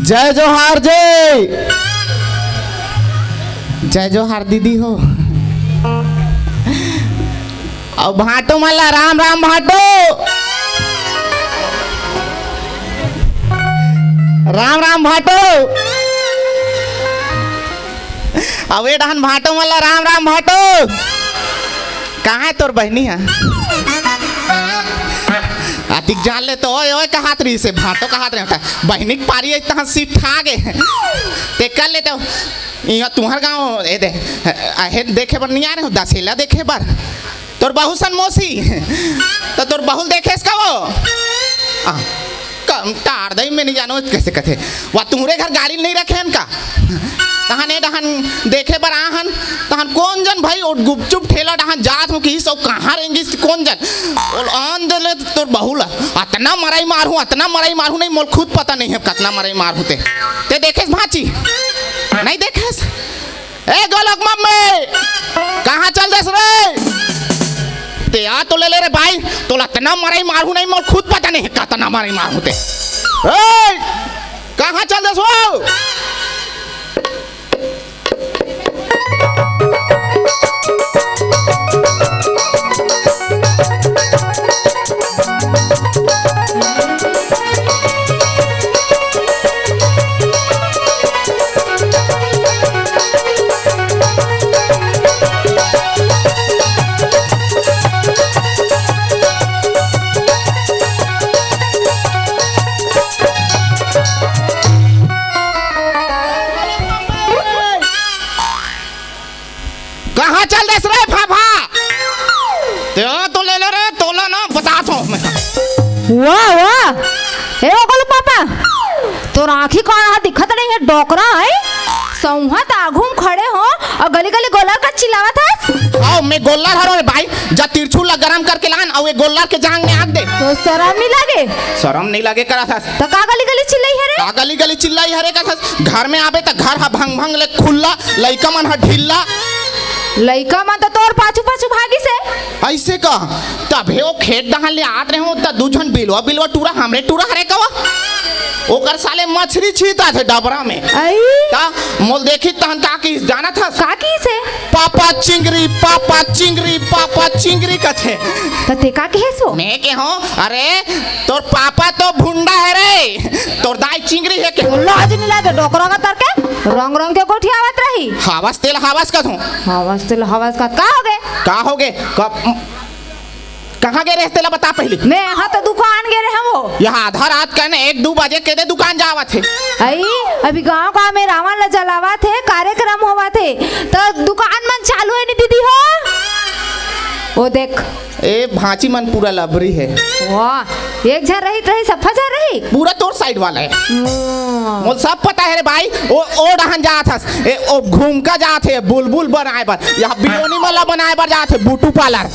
जय जोहार जय जय जोहार दीदी हो। अब भाटो मला राम राम भाटो राम राम भाटो। अवे डहन भाटो मला राम राम भाटो। कहाँ है तोर बहनी है? आतिक जान ले तो ओए ओए कहात रही से भाटो कहात रहे बहनी पारी है तहाँ सीट ठा गए ते कर लेते हो यहाँ तुम्हार गाँव ए दे देखे बर नहीं आ रहे हो दसेला देखे बर तोर बहु सन मौसी तो तोर बहुल देखे इसका वो कम तार दई में नहीं जानो कैसे कथे वह तुम्हारे घर गाड़ी नहीं रखे हैं का तहन ए डहन देखे बर आहन तहन कौन जन भाई और गुपचुप ठेला डहन जात हो कि सब कहाँ रहेंगे कौन जन और आन दे तोर बहुला अतना मराई मारू नहीं मोल खुद पता नहीं है कितना मराई मारू ते देखेस भाची नहीं देखेस ए गोलक मम्मी कहाँ चल देस रे ते आ तो ले रे भाई तो इतना मराई मारू नहीं मोल खुद पता नहीं है कितना मराई मारू ते कहाँ चल देस वो वाह वाह हे ओगल पापा तो आँखी कौन दिखत नहीं है डोकरा है संहत आघूम खड़े हो और गली गली गोला का चिल्लावा था आओ मैं गोला हरो रे भाई जा तिरछुल गरम करके लान और ये गोला के जांग में आग दे तो शर्म नहीं लगे करा था तो का गली गली चिल्लाई है रे का गली चिल्लाई हरे का था घर में आवे त घर हा भंग भंग ले खुल्ला लइका मन हा ढिल्ला लइका मन तो तोर पाछू पाछू भागी से ऐसे का तबे वो खेत दहन ले आत रहे हो त दूजन बिलवा टूरा हमरे टूरा हरे का ओकर साले मछली छीता थे डबरा में ता मोल देखी तहन का की जाना था का की से पापा चिंगरी कथे तते का के सो मैं के हो अरे तोर पापा तो भुंडा है रे तोर दाई चिंगरी है के लाज नहीं लागे डोकरा का तर के रंग रंग के कोठी आवत रही हवस तेल हवस का का हो गए कहाँ गए रहते ला बता पहले मैं यहाँ तो दुकान गए रहे वो यहाँ आधा रात कहने 1-2 बजे के दे दुकान जावा थे आई अभी गांव में रावण ला जलावा थे कार्यक्रम हुआ थे तो दुकान मन चालू है नहीं दीदी हो वो देख ए भांची मन पूरा लबरी है वाह एक झर रही सफा झर रही पूरा तोर साइड वाला है मोल सब पता है रे भाई ओ डहन जा था ए ओ घूम का जा थे बुलबुल बनाए पर यहाँ बिलोनी वाला बनाए पर जा थे बूटू पार्लर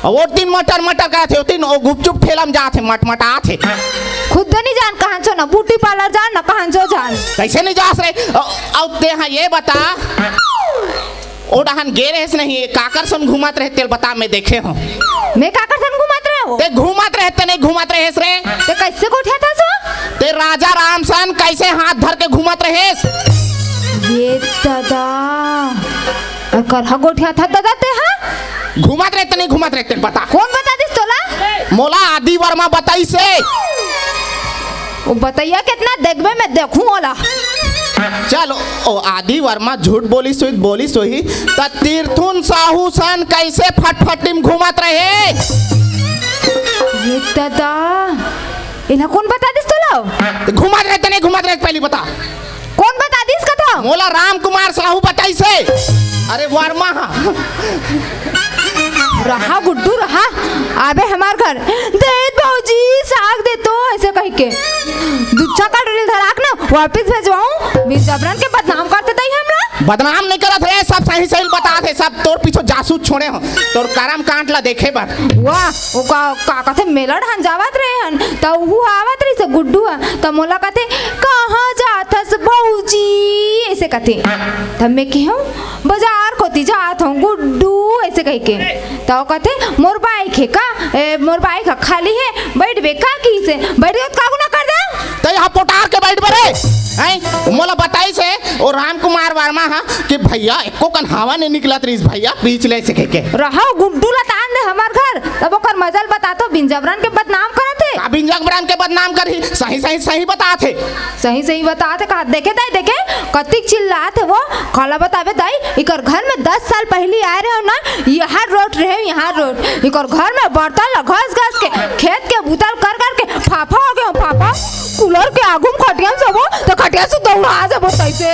वो 3 मटर का थे 3 ओ गुपचुप ठेला में जा थे मटमटा थे खुद नहीं जान कहां छो ना ब्यूटी पार्लर जान ना कहां छो जान कैसे नहीं जा रहे अब ते हां ये बता ओ डहन गे रहे नहीं काकर सन घुमात रहते बता मैं देखे हो मैं काकर सन घुमात रहे हो ते घुमात रहते नहीं घुमात रहे रे ते कैसे कोठिया था सो ते राजा रामसन कैसे हाथ धर के घुमात रहे ये दादा कर हा गोठिया था दादा ते हां घुमात रहते बता कौन बता दिस तोला मोला आदि वर्मा बताई से वो बताइया कितना देखबे मैं देखूं ओला चलो ओ आदि वर्मा झूठ बोली सोही त तीर्थुन साहू सन कैसे फटफटिम घुमात रहे ये दादा इना कौन बता दिस तोला घुमात रहते पहले बता कौन बता दिस कथा मोला राम कुमार साहू बताई से अरे वर्मा रहा गुड्डू रहा आबे हमार घर दे बाबूजी साग दे तो ऐसे कह के दुच्छा का ड्रिल धराक ना वापस भेजवाऊं बीच जबरन के बदनाम करते तई हमरा बदनाम नहीं करत रे सब सही बता थे सब तोर पीछे जासूस छोड़े हो तोर करम कांट ला देखे बार वाह ओ का कथे मेलड़ हन जावत रहे हन त उ आवत रही से गुड्डू त मोला कथे कहां जाथस बाबूजी ऐसे कथे तब मैं कहूं बाजार कोती जात हूं गुड्डू ऐसे कह के तो कहते मोर बाइक है का मोर बाइक खाली है बैठ बे का की से बैठ गयो का गुना कर दे कहीं यहाँ पोटार के बैठ बरे हैं मोला बताई से और राम कुमार वर्मा हा कि भैया एको कन हवा नहीं निकलत रही भैया बीच ले से के रहा गुड्डू ला तान दे हमार घर तब ओकर मजल बता तो बिंजबरन के बदनाम करत है का बिंजबरन के बदनाम करही सही बताते सही बताते का देखे दाई देखे कतिक चिल्लात है वो काला बतावे दाई इकर घर में 10 साल पहले आए रहे हो ना यहाँ रोड रहे यहाँ रोड इकर घर में बर्तन घस के खेत के बुतल कर के फाफा हो गया फाफा कूलर के आगू में खटिया सब हो तो खटिया से दौड़ा जब तैसे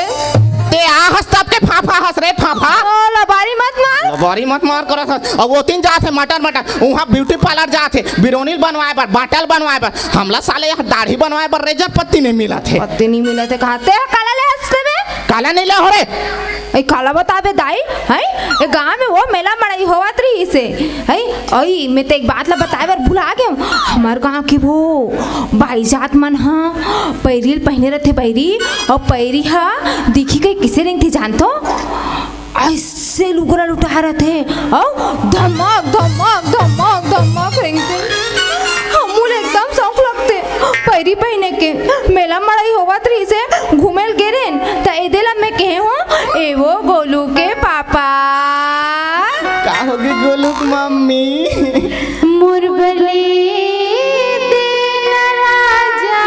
ते आ हंस तब के फाफा हंस रे फाफा लबारी मत मार करत हस अब वो तीन जात है मटर वहाँ ब्यूटी पार्लर जात है बिरोनील बनवाए पर बाटल बनवाए पर हमला साले यहाँ दाढ़ी बनवाए पर रेजर पत्ती नहीं मिला थे कहते काला ले हंसते में काला नहीं ले हो रे ए काला बताबे दाई है ए गांव में वो मेला मड़ाई होवत रही से है ओई मैं तो एक बात ला बताए बर भुला गए हमार गांव की वो भाई जात मन हां पैरील पहने रहते पैरी और पैरी हा दिखी गई किसे रंग थी जानतो ऐसे लुगरा लुटा रहे थे और धमक रंग थे हमूल एकदम शौक लगते पैरी पहने के मेला मड़ाई होवत रही से घूमेल गेरेन त एदेला मैं कहे हूं ए वो गोलू के पापा का होगी गोलू की मम्मी मुरबले दिन राजा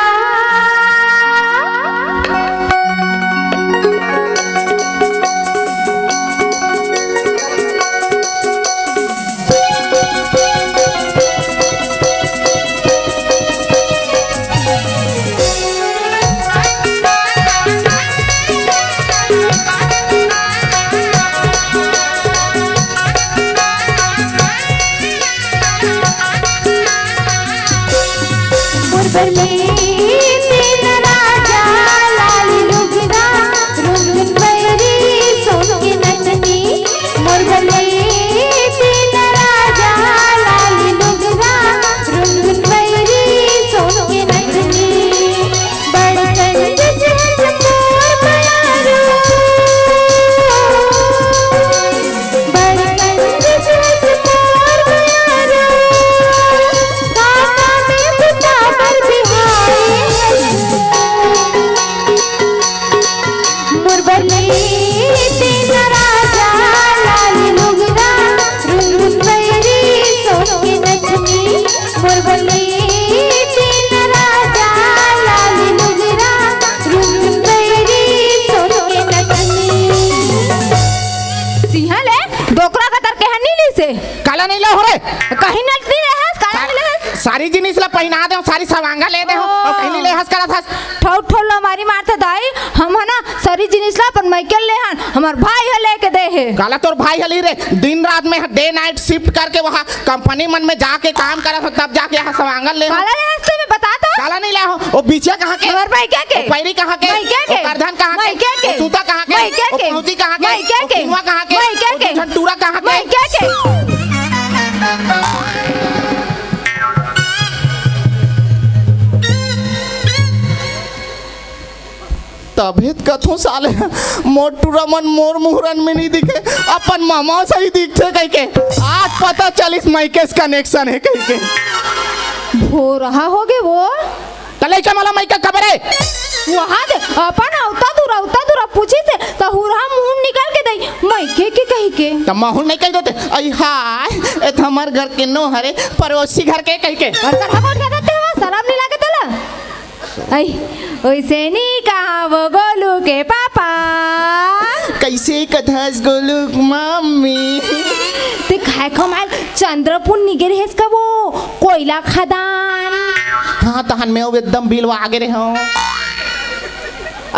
सारी जिनिस ला पहना दे सारी सवांगा ले दे और कहीं ले हंस करत हंस ठौ हमारी मारते दाई हम है ना सारी जिनिस ला पर माइकल ले हन हमार भाई है लेके दे है काला तोर भाई हली रे दिन रात में डे नाइट शिफ्ट करके वहाँ कंपनी मन में जाके काम करत हो तब जाके यहाँ सवांगा ले काला ले हंसते में बता तो काला नहीं ले हो वो बीचिया कहाँ के हमार भाई क्या के पैरी कहाँ के वो करधन कहाँ के सूता कहाँ के वो पहुंची कहाँ के वो किनवा कहाँ के वो झंटूरा कहाँ के तबियत कथों साले मोटूरा मन मोर मुहरन में नहीं दिखे अपन मामा सही दिखते कहीं के आज पता चलिस माइकेस कनेक्शन है कहीं के हो रहा होगे वो तले क्या माला माइका खबर है वहाँ दे अपन औता दूरा पूछी से तो हुरा मुंह निकाल के दई माइके के कहीं के तो माहौल नहीं कह देते आई हाय ए हमार घर के नो हरे पड़ोसी घर के कहीं के और घर कौन कह देते हो शराब नहीं लागे तला आई ओइसे नहीं कहा वो गोलू के पापा कैसे कथास गोलू मम्मी ते खाए खमाल चंद्रपुर निगे रहे इसका वो कोयला खदान हाँ तहन में वो एकदम बिलवा आगे रहे हो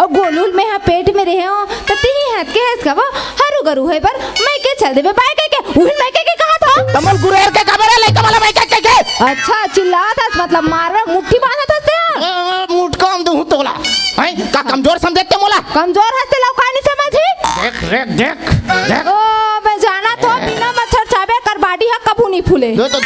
और गोलूल में हाँ पेट में रहे हो तो तीन हाथ के है इसका वो हरू गरू है पर मैं के चल दे बाय के उहिल मैं के कहा था तमल गुरेर के खबर है लेके वाला मैं के अच्छा चिल्ला था मतलब मारवा मुट्ठी बांधा था से मुठ कम दूं तोला हैं का कमजोर समझते मोला कमजोर हंसते लौकानी समझी देख ओ मैं जाना तो बिना मच्छर चाबे कर बाडी है कबू नहीं फूले तो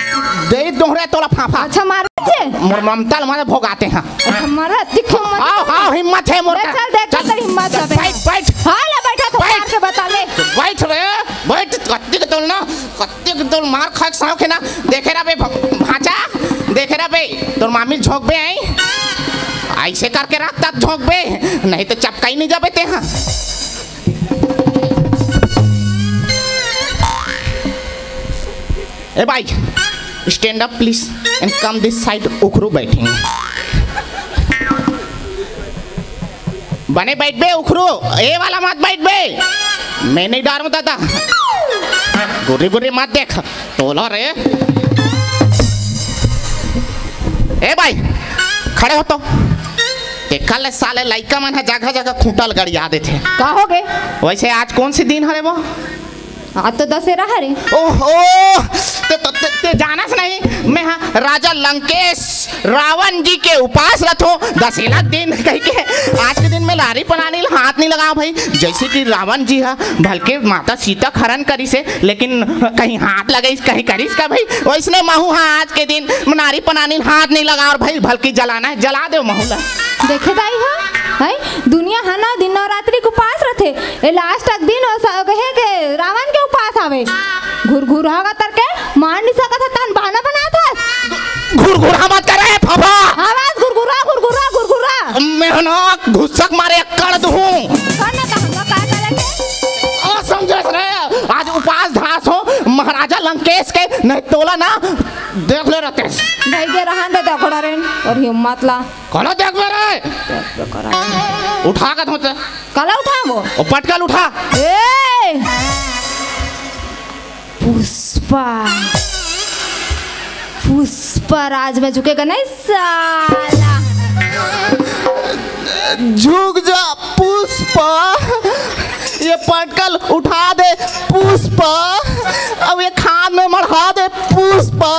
दे दोहरे तोला फाफा अच्छा मार छे मोर ममताल मारे भोगाते हैं अच्छा मारा दिखो मत आओ हिम्मत है मोर चल देख तेरी हिम्मत है बैठ हां ले बैठा तो मार के बता ले बैठ रे बैठ कत्ती के तोल ना कत्ती के तोल मार खा साव के ना देखे रा बे भाचा देखे रा बे तोर मामी झोक बे आई ऐसे करके रखता झोंक बे, नहीं तो चपका ही नहीं जाबे ते हाँ। ए भाई stand up please and come this side, उखरू बैठेंगे। बने बैठ बे उखरू, ए वाला मत बैठ बे, मैं नहीं डर दादा, गुर्री गुर्री मत देख तोला रे। ए भाई खड़े हो तो कल साले लड़का मन है जगह जगह खूंटल गड़िया देते। का हो गए? वैसे आज कौन सी दिन है रे वो? आज तो दशहरा है रे। ओहो ते जानस नहीं मैं हाँ राजा लंकेश रावण जी के उपास रथो दशहरा दिन कह के आज के दिन में लारी पनानी हाथ नहीं लगाओ भाई। जैसे कि रावण जी है भलके माता सीता खरन करी से, लेकिन कहीं हाथ लगे कहीं करीस का भाई, वैसने महू हाँ आज के दिन नारी पनानी हाथ नहीं लगाओ भाई, भलकी जलाना है जला दो महूला। देखे दाई है दुनिया है ना दिन नवरात्रि के उपास रथे, ए लास्ट तक दिन कहे के रावण के उपास आवे घुर घुर हागा तरके मार नहीं सकत तन बहाना बना था। घुर घुर मत करे फफा, आवाज घुर घुरा मैं ना घुसक मारे कर दूं करना कहूंगा काय करे के ओ समझस रे। आज उपास धास हो महाराजा लंकेश के, नहीं तोला ना देख ले रहते भाई के रहन दे देखोड़ा रे और हिम्मत ला कला देख बे रे उठा का धोते कला उठाबो ओ पटकल उठा। ए पुष्पा पुष्पा राज में झुकेगा नहीं साला, झुक जा पुष्पा, ये पटकल उठा दे पुष्पा, अब ये खान में मढ़ा दे पुष्पा।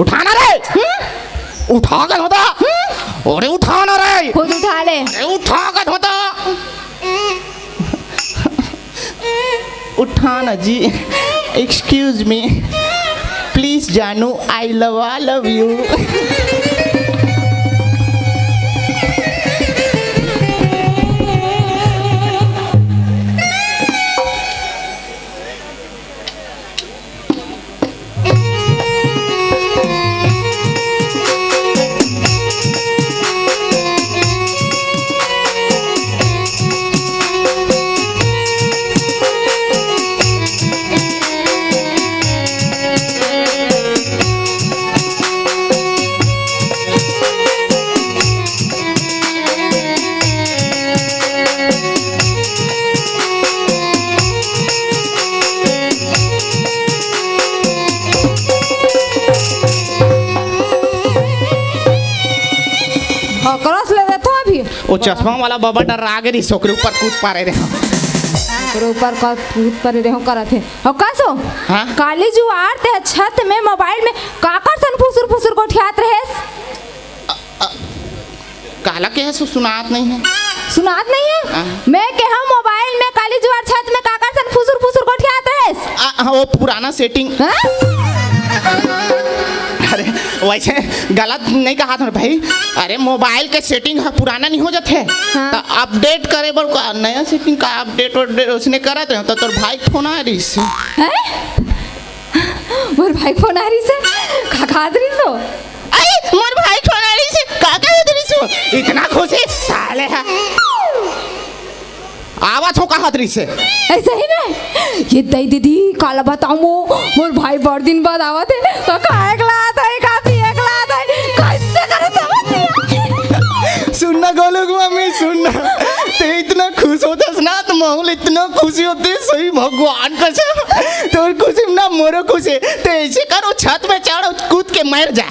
उठाना रे उठा कर होता, अरे उठाना रे खुद उठा ले, उठा कर होता उठाना जी। एक्सक्यूज मी प्लीज जानू आई लव यू। वो चश्मा वाला बाबा डरा गए रही सोकरे ऊपर कूद पा रहे ओकरे ऊपर का कूद पर रहे करत है और कासो हां काली जुआर ते छत में मोबाइल में काकर सन फुसुर फुसुर गोठियात रहेस। काला के है सुनात नहीं है, सुनात नहीं है मैं के हम मोबाइल में काली जुआर छत में काकर सन फुसुर फुसुर गोठियात रहेस। वो पुराना सेटिंग। अरे वैसे गलत नहीं कहा था भाई, अरे मोबाइल के सेटिंग पुराना नहीं हो जाते हाँ। तो अपडेट करे बर नया सेटिंग का अपडेट उसने करा तो तोर भाई फोन आ रही से मोर भाई फोन आ रही से खादरी सो अरे मोर भाई फोन आ रही से काका उधरी सो इतना खुशी साले है आवाज हो कहा तरी से ऐसे ही में ये दई दीदी काला बताऊं मोर भाई बड़ दिन बाद आवा थे तो खाए गलात है काफी गलात है कैसे करे समझ नहीं। सुनना गोलू मम्मी सुनना ते इतना खुश होता ना तो माहौल इतना खुशी होती सही भगवान कसम तो खुशी ना मोरो खुशी तो ऐसे करो छत में चढ़ो कूद के मर जा।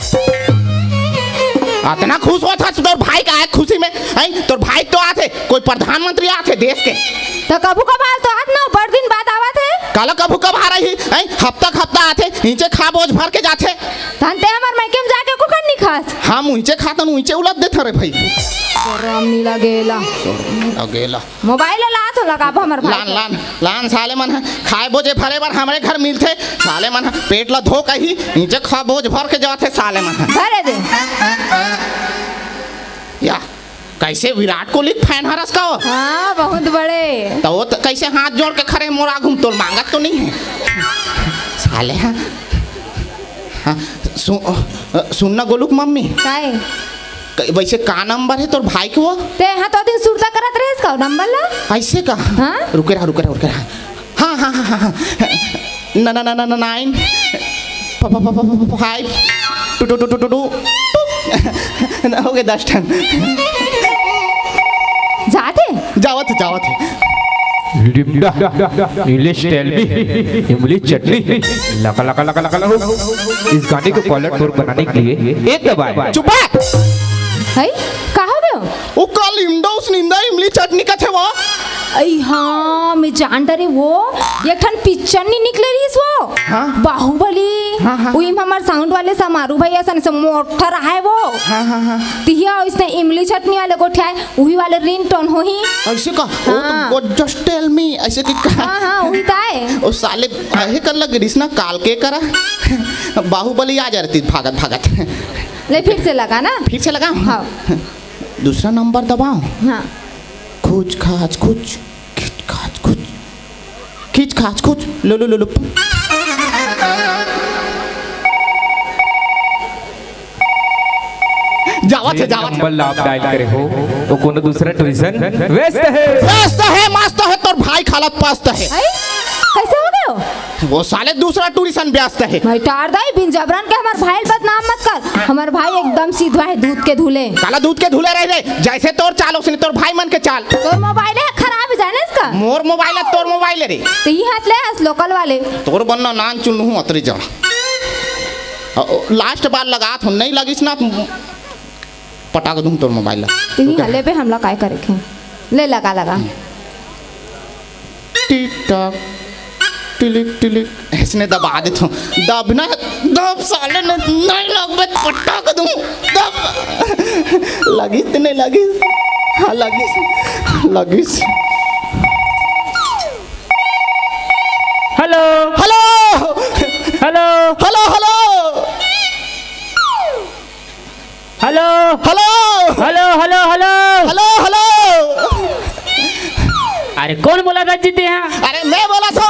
इतना खुश हुआ था तोर भाई का खुशी में है, तोर भाई तो आते कोई प्रधानमंत्री आते देश के तो कबू कभार तो आज ना बड़ दिन बाद आवा थे काला कबू कब आ रही है हफ्ता आते नीचे खा बोझ भर के जाते तनते हमर मायके में जाके कुकर नहीं खास हम नीचे खाता नीचे उलट देते रे भाई शरम नहीं लगेला मोबाइल ला तो लगा हमर भाई लान साले मन खाए बोझे भरे बार हमारे घर मिलते साले मन पेट ला धो कही नीचे खा बोझ भर के जाते साले मन भरे दे या कैसे विराट कोहली फैन हरस का हो हाँ बहुत बड़े तो वो कैसे हाथ जोड़ के खड़े मोरा घूम तो मांगत तो नहीं है साले हाँ सुनना गोलू मम्मी वैसे का नंबर है तोर भाई के वो? ते हाँ तो दिन सुरता करत रहे इसका नंबर ला ऐसे का? हाँ? रुके रहा। हाँ हाँ हाँ हाँ 9 5 2 हो गए 10 टन। जावत इंग्लिश टेलवी इमली चटनी लका लका लका लका लका। इस गाने को कॉलर टूर बनाने के लिए एक दबाए। चुप है कहा बे वो कल इंडोस निंदा इमली चटनी का थे वो। आई हाँ मैं जान डरे वो एक ठन पिक्चर नहीं निकले रही वो हाँ? बाहुबली हाँ। वही हमारे साउंड वाले समारू भैया सन से मोटा रहा है वो हाँ। तिया इसने इमली चटनी वाले को उठाए वही वाले रिंगटोन हो ही ऐसे का? वो तो जस्ट टेल मी ऐसे कि हाँ वही ताए ओ साले है कर लग रिश्ना काल के करा बाहुबली आ जा रही भागत ले फिर से लगा ना फिर से लगा। हाँ दूसरा नंबर दबाओ। हाँ खींच खाच कुछ लो जावत है नंबर आप डायल करे हो तो कोनो दूसरा ट्यूशन व्यस्त है मस्त है तोर भाई खालत पास्त है। कैसे हो गए वो साले दूसरा टूरिस्ट व्यस्त है। भाई टार दाई बिन जबरन के हमार भाई बदनाम मत कर। हमार भाई एकदम सीधा है दूध के धुले। काला दूध के धुले रह जैसे तोर चाल उसने तोर भाई मन के चाल। तोर मोबाइल है खराब है जाने इसका। मोर मोबाइल है तोर मोबाइल रे। तो ये हाथ ले हस लोकल वाले। तोर बनना नान चुन हूं अतरी जा। लास्ट बार लगा तो नहीं लगिस ना पटाक दूं तोर मोबाइल। तो ये हले पे हमला काय करे के ले लगा टिक टॉक टिलिक इसने दबा दे तो दबना दब साले ने नहीं लगबे पटाक दूं दब लगिस नहीं लगिस। हाँ लगिस। हेलो अरे कौन बोला था जीते हैं? अरे मैं बोला था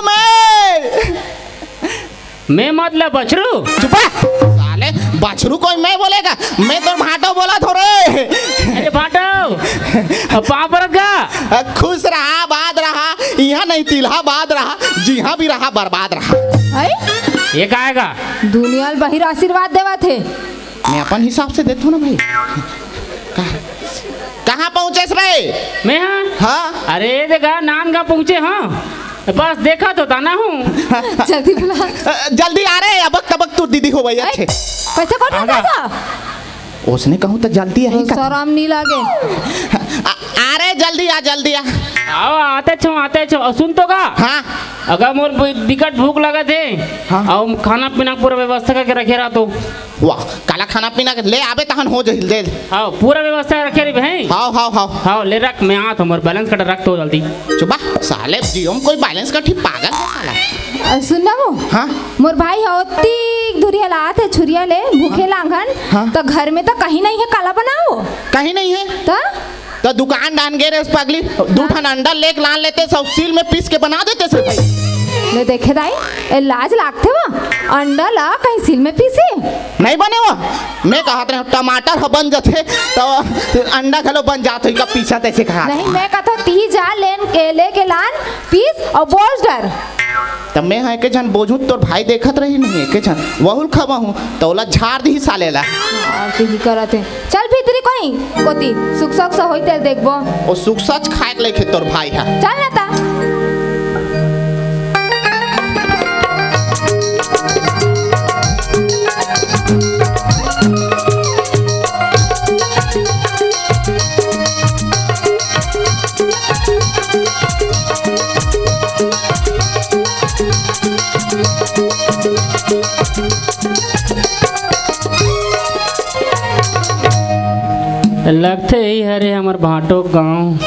मैं मतलब बछरू। चुप साले बछरू कोई मैं बोलेगा? मैं तो भाटो बोला थो रे। अरे भाटो पापड़ का खुश रहा बाद रहा यहाँ नहीं तिल्हा बाद रहा जिहाँ भी रहा बर्बाद रहा। ये कहेगा दुनिया बहिर आशीर्वाद देवा थे। मैं अपन हिसाब से देता हूँ ना भाई। कहाँ पहुँचे रे? मैं हाँ अरे देखा नान का पहुँचे। हाँ बस देखा तो था ना हूँ। जल्दी आ रहे अब तबक तू दीदी हो भाई अच्छे पैसा कौन देगा? उसने कहूँ तो जल्दी आई का शर्म नहीं लागे। आ रहे जल्दी आ आओ आते छो सुन तो का। हाँ अगर मोर बिकट भूख लगा थे हाँ? और खाना पीना पूरा व्यवस्था करके रखे रहा तो वाह काला खाना पीना ले आवे तहन हो जहिल दे। हाँ पूरा व्यवस्था रखे रे भाई। हाँ ले रख मैं आ तो मोर बैलेंस कट रख तो जल्दी। चुपा साले जियो में कोई बैलेंस कटी पागल है साला। सुन ना वो हाँ मोर भाई होती धुरिया लात है छुरिया ले भूखे लांघन। हाँ? तो घर में तो कहीं नहीं है काला बनाओ कहीं नहीं है तो दुकान डान गए उस पगली दो ठन अंडा लेक लान लेते सब सील में पीस के बना देते सब भाई। ले देखे दाई लाज लागते वो अंडा ला कहीं सील में पीसे नहीं बने वो। मैं कहते हैं टमाटर ह बन जाते तो अंडा खलो बन जाते का पीछा तैसे कहा नहीं। मैं कहता ती जा ले के लान पीस और बोझ डर तब मैं है के जन बोझू तोर भाई देखत रही नहीं के जन वहुल खबा हूँ तोला झाड़ दी सालेला ही करते। चल भीतरी कोई कोती सुख सख से होई तेल देखबो ओ सुख सच खाए लेके तोर भाई है। चल ना ता लगते ही हरे हमार भाटो गांव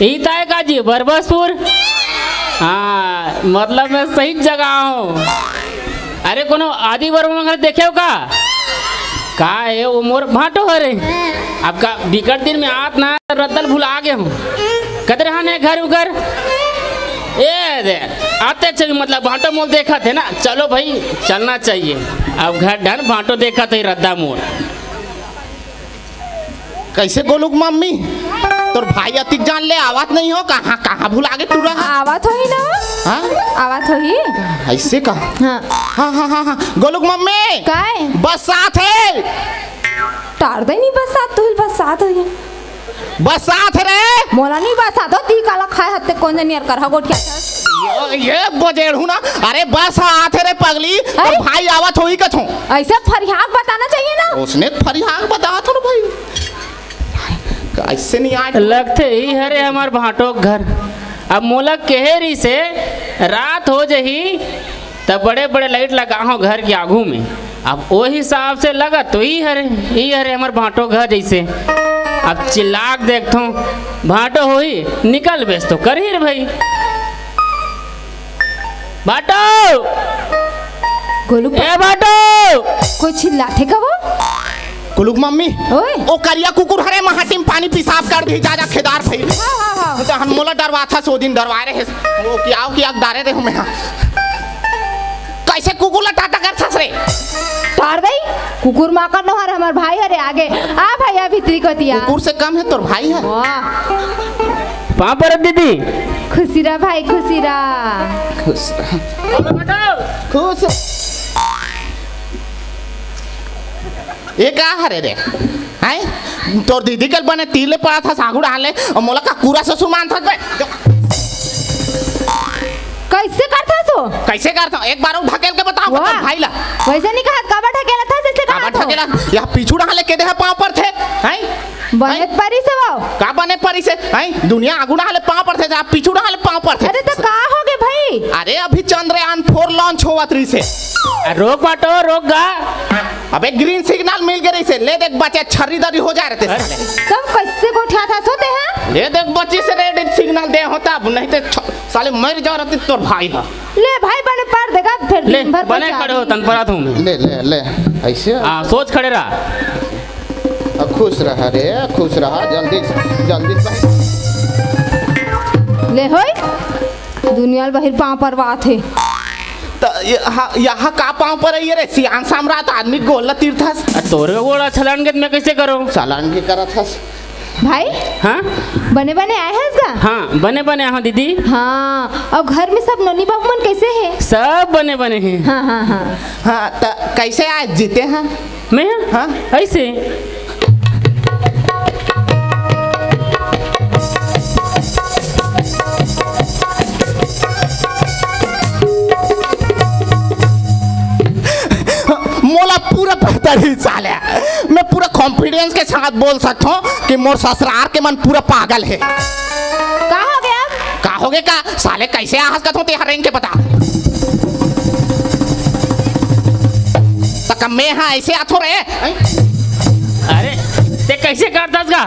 यही ताय का जी बरबसपुर। हाँ मतलब मैं सही जगह हूँ। अरे कोनो आदि वर्मा घर देखे का है वो मोर भाटो हरे आपका बिकट दिन में आत ना रद्दल भुला गए हूँ कदर है घर उगर ए दे आते चाहिए मतलब भाटो मोल देखा थे ना। चलो भाई चलना चाहिए अब घर ढन भाटो देखा थे रद्दा मोर कैसे गोलुक मम्मी तोर भाई अतिक जान ले आवाज नहीं हो कहाँ कहाँ भुला के तू रहा आवत होई ना हाँ आवत होई ऐसे का हाँ हाँ गोलुक मम्मी काय बस साथ है तार दे नहीं बरसात तो बरसात होई बस साथ रे मोला नहीं बरसात हो ती काला खाए हत्ते कौन जन यार करहा गोट क्या ये बजेड़ू ना अरे बस साथ रे पगली और भाई आवत होई कथो ऐसे फरियाद बताना चाहिए ना उसने फरियाद बता था भाई कैसे नहीं आ लगते ही हरे हमार भाटो घर अब मोला केहरी से रात हो जही तब बड़े बड़े लाइट लगा हो घर के आगू में अब वो हिसाब से लगा तो ही हरे हमार भाटो घर जैसे अब चिल्लाक देखतो भाटो होई निकल बेस तो कर ही रे भाई भाटो गोलू ए भाटो कोई चिल्लाते का वो गोलुक मम्मी ओए ओ करिया कुकुर हरे महाटी में पानी पिसाब कर दी जा खेदार भाई हाँ तो हम मोला डरवा था सो दिन डरवा रहे वो क्या डारे रहे मैं कैसे कुकुर टाटा कर सस रे तार दई कुकुर माकर न हर हमार भाई हरे आगे आ भैया भीतरी कतिया कुकुर से कम है तोर भाई है वाह पाँव पर दीदी खुशीरा भाई खुशीरा खुश खुश ये क्या हरे रे हैं तोर दीदी कल बने तीले पड़ा था सागु डाले और मोला का पूरा ससुर मान था कैसे करता सो कैसे करता एक बार ढकेल के बताओ वाह। भाई ला वैसे नहीं कहा काबा ढकेला था जैसे काबा कहा ढकेला यहाँ पीछू डाले के दे पाँव पर थे हैं बने परी से वो का बने परी से हैं दुनिया आगू डाले पाँव पर थे आप पीछू डाले पाँव पर थे अरे तो कहा हो गए भाई अरे अभी चंद्रयान 4 लॉन्च हुआ त्री से रोक बाटो रोक गा अबे ग्रीन सिग्नल मिल गए से ले देख बच्चे छर्रीदारी हो जा रहे थे साले सब कैसे गोठा था सोते हैं ले देख बच्चे से रेड सिग्नल दे होता नहीं तो साले मर जा रहे तोर भाई है ले भाई बने पर देगा फिर ले दिन भर बने खड़े हो तन परा तुम ले ले ले ऐसे सोच खड़े रहा खुश रहा रे खुश रहा जल्दी जल्दी ले होई दुनिया बाहर पांव पर बात है तो यहाँ का पाँव पर है रे सियान साम्राट आदमी गोला तीर्थस तोरे गोड़ा छलान के मैं कैसे करूं सालान के करा था भाई हाँ बने बने आए हैं इसका हाँ बने हाँ दीदी हाँ और घर में सब ननी बाबूमन कैसे है सब बने हैं हाँ हाँ हाँ हाँ तो कैसे आज जीते हैं मैं हाँ ऐसे मोला पूरा बेहतरीन साल है मैं पूरा कॉन्फिडेंस के साथ बोल सकता हूँ कि मोर ससुराल के मन पूरा पागल है कहा हो गया का हो गए का साले कैसे आहस कथो ते हरेंगे पता तक मैं हाँ ऐसे आथो रे अरे ते कैसे करता का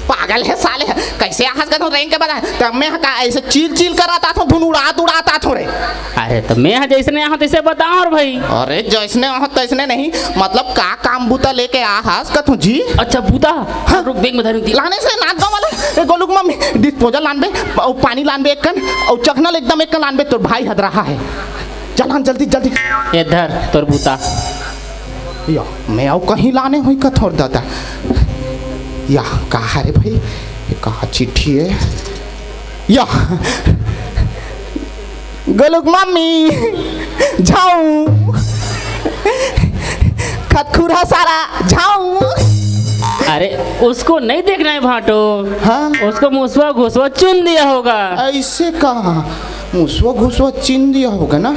पागल है साले कैसे आहस कथो रेंगे पता तब मैं का ऐसे चील चील कराता था धुन उड़ाता थो रे अरे तो मैं जैसे यहाँ तैसे बताओ और भाई अरे जैसने तैसने नहीं मतलब का काम बूता लेके आहस कथो जी अच्छा बूता हाँ रुक बेग में धरूं लाने से नाच गाँव वाला गोलुक मम्मी डिस्पोजल लानबे और पानी लानबे एक कन और चखनल एकदम एक कन लानबे तो भाई हद रहा है चलान जल्दी जल्दी इधर तोर बूता या मैं आओ कहीं लाने हुई कथोर दादा या कहा रे भाई ये कहा चिट्ठी है या गोलुक मम्मी जाऊं खतखुरा सारा जाऊं अरे उसको नहीं देखना है भाटो हाँ उसको मुसवा घुसवा चुन दिया होगा ऐसे कहा मुसवा घुसवा चिन दिया होगा ना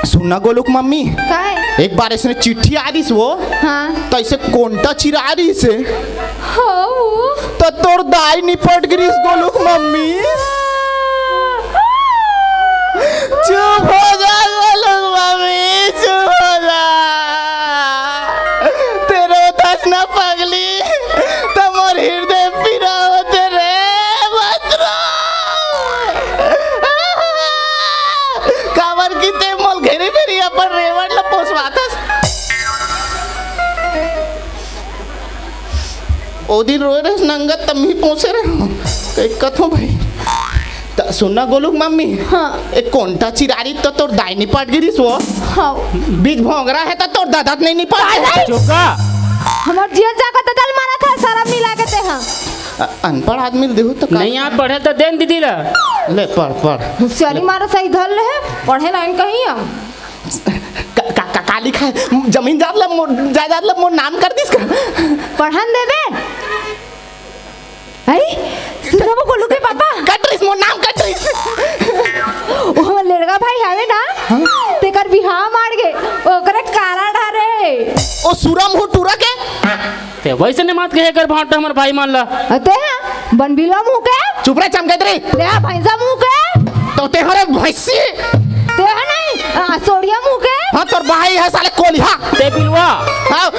सुनना गोलुक मम्मी का है एक बार इसने चिट्ठी आ रही वो हाँ तो ऐसे कोंटा चिरा रही से हाँ तो तोर दाई निपट गिरी गोलुक मम्मी चुप हो जा गोलुक मम्मी चुप हो जा तेरे दस ना पगली तो मोर हृदय पीरा होते रे बतरा कावर की ते मोल घेरी घेरी अपन रेवड़ ला पोसवातस ओ दिन रोए रहे नंगत तम ही पहुंचे रहे कई कथो भाई सुनना गोलुक मम्मी हाँ एक कोंटा चिरारी तो तोर दाई निपट गिरी सो हाँ बीज भोंगरा है तो तोर दादा नहीं निपट चुका हमार जिया जाकर दल मारा था शर्म नहीं लागे ते हाँ अनपढ़ आदमी देहू तो नहीं आप पढ़े तो देन दीदी ला ले पढ़ पढ़ होशियारी मारा सही धर ले है पढ़े लाइन कहीं हम का लिखा है जमीन जायदाद ला मोर नाम कर दिस का पढ़न देबे अरे सुनो वो गोलू के पापा कटरिस मोर नाम कटरिस ओ हमर लड़का भाई हवे ना तेकर बिहाव मार गे ओकरे कारा ढारे ओ सुरम हो टूरा के ते वैसे ने मत कहे कर भाट हमर भाई मान ला अते बनबिलवा मुंह के चुप रह चमके रे ले भैंसा मुंह के तो ते हरे भैंसी ते है नहीं सोड़िया मुंह के हां तोर भाई है साले कोलिहा ते बिलवा हां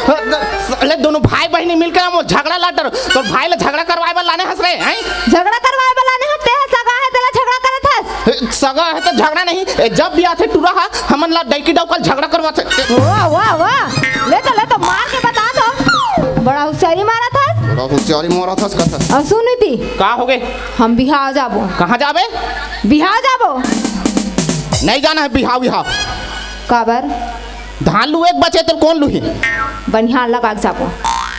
साले दोनों भाई बहनी मिलकर हम झगड़ा लड़ तोर भाई ले झगड़ा करवाए वाला लाने हंस रहे हैं झगड़ा करवाए वाला नहीं हते है सगा है तेरा झगड़ा करत हस सगा है तो झगड़ा नहीं जब भी आथे टूरा हा हमन ला डाइकी डाउकल झगड़ा करवाते वाह वाह वाह ले तो मार के बता दो बड़ा होशियारी मारा था बड़ा होशियारी मारा था कथा और सुनी थी का हो गए हम बिहार जाबो कहां जाबे बिहार जाबो नहीं जाना है बिहाव काबर धान लू एक बचे तो कौन लूही बनिहार लगा जाबो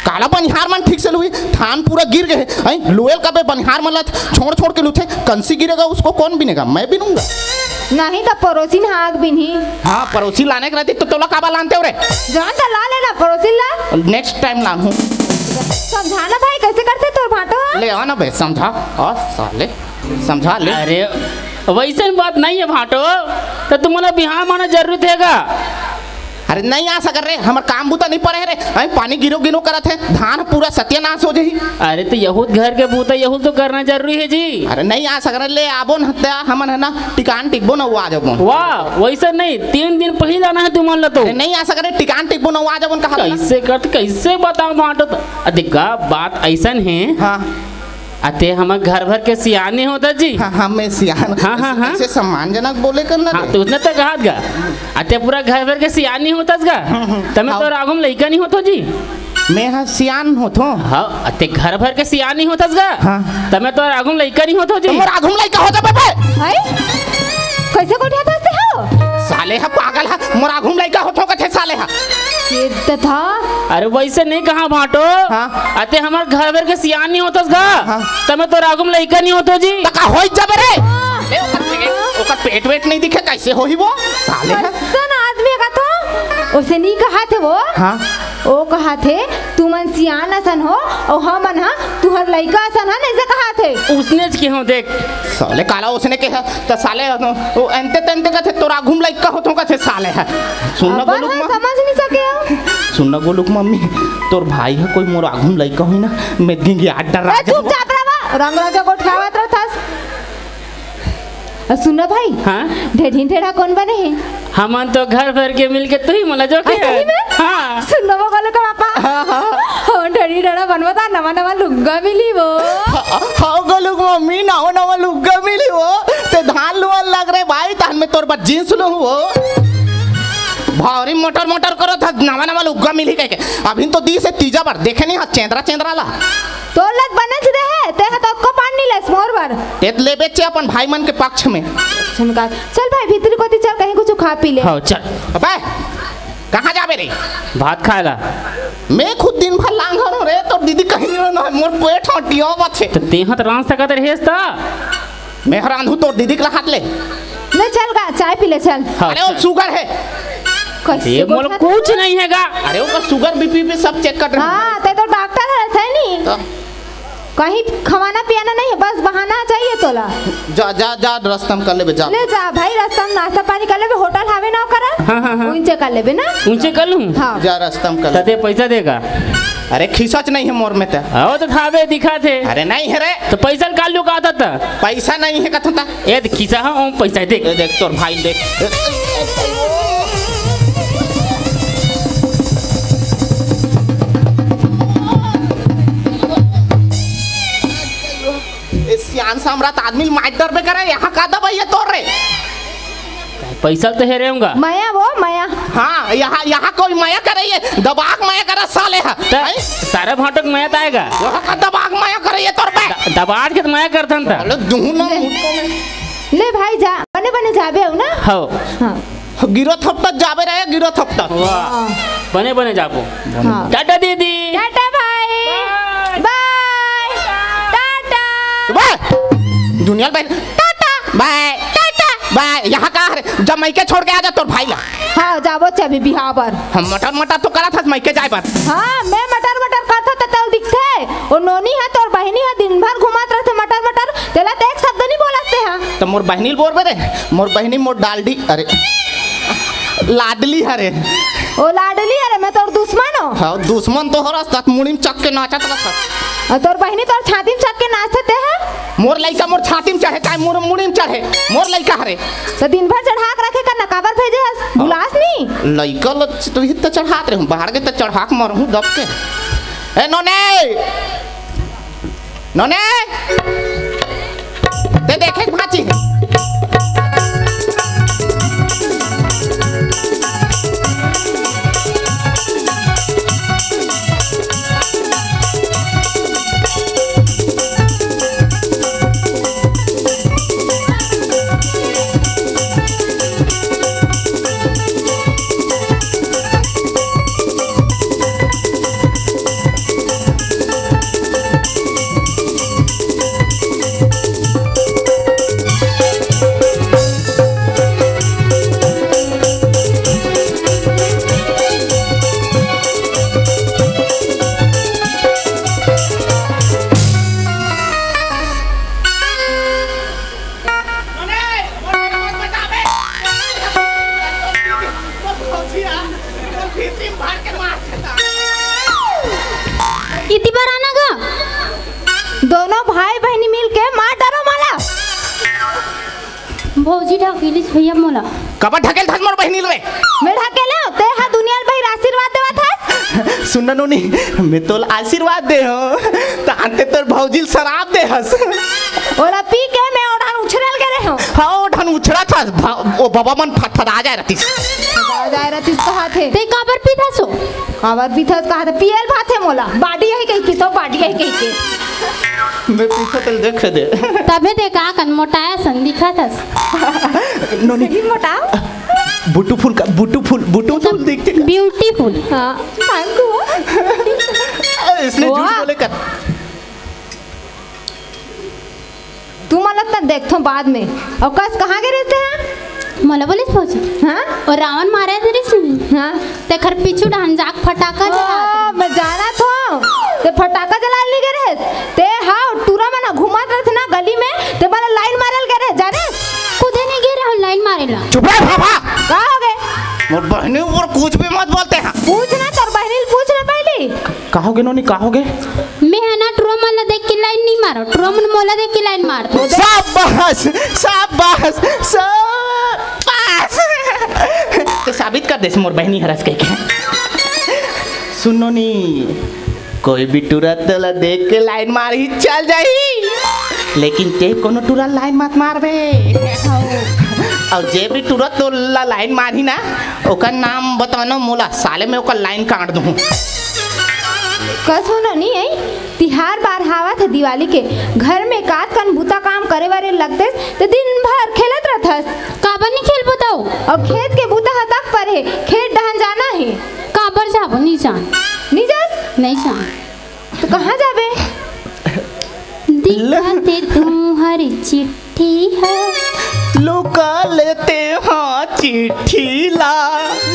काला बनिहार मन ठीक से लूही धान पूरा गिर गए हैं लुएल कबे बनिहार मन छोड़ के लूथे कंसी गिरेगा उसको कौन बिनेगा मैं बिनूंगा नहीं तो पड़ोसी ने आग बिनी हाँ पड़ोसी लाने के रहती तो तोला काबा लानते हो रे जान तो ला लेना पड़ोसी ला नेक्स्ट टाइम लाऊं समझाना भाई कैसे करते तोर भाटो ले आना बे समझा और साले समझा ले अरे वैसे बात नहीं है भाटो तो तुम्हारा बिहार माना जरूरत हैगा अरे नहीं आ सकर रे हमर काम बूता नहीं पड़े रे पानी गिनो करत है धान पूरा सत्यानाश हो जाही अरे तो यहूद घर के बूता यहूद तो करना जरूरी है जी अरे नहीं आ सकर ले आबो न हत्या हमन है ना टिकान टिकबो न वो आ जाबो वाह वैसा नहीं 3 दिन पहले आना है तुम ला तो नहीं आ सकर टिकान टिकबो न वो आ जाबो कहा कैसे करते कैसे बताओ भाटो देखा बात ऐसा है हाँ अते हम घर भर के सियाने होता जी हाँ हमें सियान हाँ ऐसे सम्मानजनक बोले करना हाँ तो उसने तो कहा गा अते पूरा घर भर के सियानी होता गा तमे तो रागुम लइका नहीं होतो जी मैं हाँ सियान होतो हाँ अते घर भर के सियानी होता गा हाँ तमे तो रागुम लइका नहीं होतो जी तुम रागुम लइका होता बेबे हाय कैसे कोठिया था हो साले हा पागल हा मोरा घूम लइका होतो कथे साले हा ये था अरे वैसे नहीं कहा भाटो हाँ अते हमार घर भर के सियानी होतस गा हाँ तमे तो रागुम लइका नहीं होतो जी तका होई जबे रे ले ओकर पेट वेट नहीं दिखे कैसे होही वो साले हा सन आदमी का तो उसे नहीं कहा थे वो हाँ ओ कहा थे तू मन सियान असन हो और हमन हा तू हर लइका असन हा ऐसे कहा थे उसने की हो देख साले काला उसने के तो साले वो एंते तेंते का थे तोरा घूम लइका होतो का थे साले है सुनना बोलू समझ नहीं सके सुनना बोलू मम्मी तोर भाई है कोई मोरा घूम लइका होई ना मैं गिंगी आड डर रहा चुप चाप रहा रंग रंग को उठावत रहथस सुनो भाई हाँ ढेढीन ढेढ़ा कौन बने हैं हम तो घर भर के मिलके तू ही मला जो के हाँ सुनो वो बोलो का पापा हाँ ढेढी ढेढ़ा बनवाता नवा नवा लुग्गा मिली वो हाँ गोलू मम्मी नवा नवा लुग्गा मिली वो ते धान लुआ लग रहे भाई धान में तोर बस जींस लो वो भारी मोटर मोटर करो था नवा नवा लुग्गा मिली के अभी तो दी से तीजा बार देखे नहीं हाथ चेंद्रा ला तो लग बने छे है ते तो को पानी लेस मोर बार ते ले बेचे अपन भाई मन के पक्ष में चल भाई भीतर कोती चल कहीं कुछ खा पी ले हाँ चल अबे कहाँ जाबे रे भात खाएला मैं खुद दिन भर लांघन रे तो दीदी कहीं ना मोर पेट हटियो बचे तो तेहत रांस सकत रहेस ता मैं रांधू तो दीदी के हाथ ले चल गा चाय पी ले चल अरे वो शुगर है ये मोल कुछ नहीं हैगा अरे वो शुगर बीपी पे सब चेक कर रहे हैं हाँ ते तो डॉक्टर है नहीं तो कहीं खवाना पियाना नहीं है बस बहाना चाहिए तोला जा जा जा रस्तम कर ले जा ले जा भाई रस्तम नाश्ता पानी कर ले होटल हावे ना करा हाँ। ऊंचे कर ले ना ऊंचे कर लूं हाँ जा रस्तम कर ले पैसा देगा अरे खिसच नहीं है मोर में तो आओ तो खावे दिखा थे अरे नहीं है रे तो पैसा निकाल लो का था पैसा नहीं है कथता ए खिसा हां पैसा देख देख तोर भाई देख सियान साम्राट आदमी माइट डर पे करे यहाँ का दबाई है तोड़ रे पैसा तो है रहूंगा माया वो माया हाँ यहाँ कोई माया करे ये दबाग माया करे साले है सारा भाटक माया आएगा यहाँ का दबाग माया करे ये तोड़ पे दबाग के माया करता था ले भाई जा बने बने जाबे हो ना हाँ गिरो थपटा जाबे रहे गिरो थपटा वाह बने बने जाबो हाँ। टाटा दीदी टाटा भाई बाय बाय दुनिया भाई टाटा बाय यहाँ कहाँ है जब मैके छोड़ के आ जा तोर भाई ला। हाँ जाबो चाबी बिहार पर। हम मटर तो करा था मैके जाए पर। हाँ मैं मटर करता था तब दिखते और नोनी है तोर बहनी है दिन भर घुमात रहते मटर तेला तो एक शब्द नहीं बोलते हैं। तो मोर बहनी बोल बे मोर बहनी मोर डालडी अरे लाडली हरे ओ लाडली अरे मैं तोर दुश्मन हो। हाँ दुश्मन तो हो रहा मुड़ी में चक के नाचत रहा और तोर बहनी तोर छाती में चक के नाचते हैं। मोर लइका मोर छाती में चढ़े चाहे मोर मुड़ी में चढ़े मोर लइका हरे तो दिन भर चढ़ा के रखे का नकाबर भेजे हस बुलास नहीं लइका तो ही तो चढ़ात रहे बाहर के तो चढ़ा के मरहूं दब के। ए नोने ते देखे भाची इतनी बार आना गा दोनों भाई बहनी मिल के मार डालो माला। भौजी ढकेलिस भैया मोला कब ढकेल थस मोर बहनी लवे मैं ढकेले ते हा दुनिया भाई आशीर्वाद देवा था। सुन नोनी मैं तो आशीर्वाद दे हो तो अंते तोर भौजी शराब दे हस ओला पी के मैं ओढ़ान उछरल के रहे हो। हाँ ओढ़ान उछड़ा था ओ बाबा मन फटफटा जाए रहती जाए रहती कहा थे ते काबर पीता सो काबर पीता कहा थे पियल भाते मोला बाडी यही कही के तो बाडी यही कही के मैं पीछे तल देख दे तबे देखा कन मोटाया सन दिखा था नोनी सही मोटाओ बुटू फूल देखते ब्यूटीफुल। हां थैंक यू इसने झूठ बोले कर तू मतलब तक देखतो बाद में और कस कहाँ के रहते हैं मोला बोलिस भौजी हाँ और रावण मारे थे रिस हाँ ते खर पीछू ढंजाक फटाका जला मैं जाना था ते फटाका जला नहीं के रहे ते हाँ टूरा में ना घुमात रहे थे ना गली में ते वाला लाइन मारल के रहे जाने खुदे नहीं गिर रहा लाइन मारेला। चुप रह बाबा का हो गए मोर बहनी और कुछ भी मत बोलते हैं पूछना तोर बहनी पूछना पहले कहोगे नोनी कहोगे मैं है ना ट्रो मोला देख के लाइन नहीं मारो ट्रो मोला देख के लाइन मार दो शाबाश शाबाश तो साबित कर दे मोर बहनी हरस के सुनो नी कोई भी तुरंत तला देख के लाइन मार ही चल जाई लेकिन ते कोनो तुरंत लाइन मत मारबे और जे भी तुरंत तो लाइन मारी ना ओकर नाम बतानो मोला साले में ओकर लाइन काट दूं कस होना नहीं है तिहार बार हावा था दिवाली के घर में कात कन बूता काम करे वाले लगते तो दिन भर खेलत रहथस काबर नहीं खेल बताओ और खेत के बूता हतक पर है खेत डहन जाना है काबर जाबो नहीं जान नहीं जान तो कहाँ जाबे दिखाते तुम्हारी चिट्ठी है लुका लेते हाँ चिट्ठी ला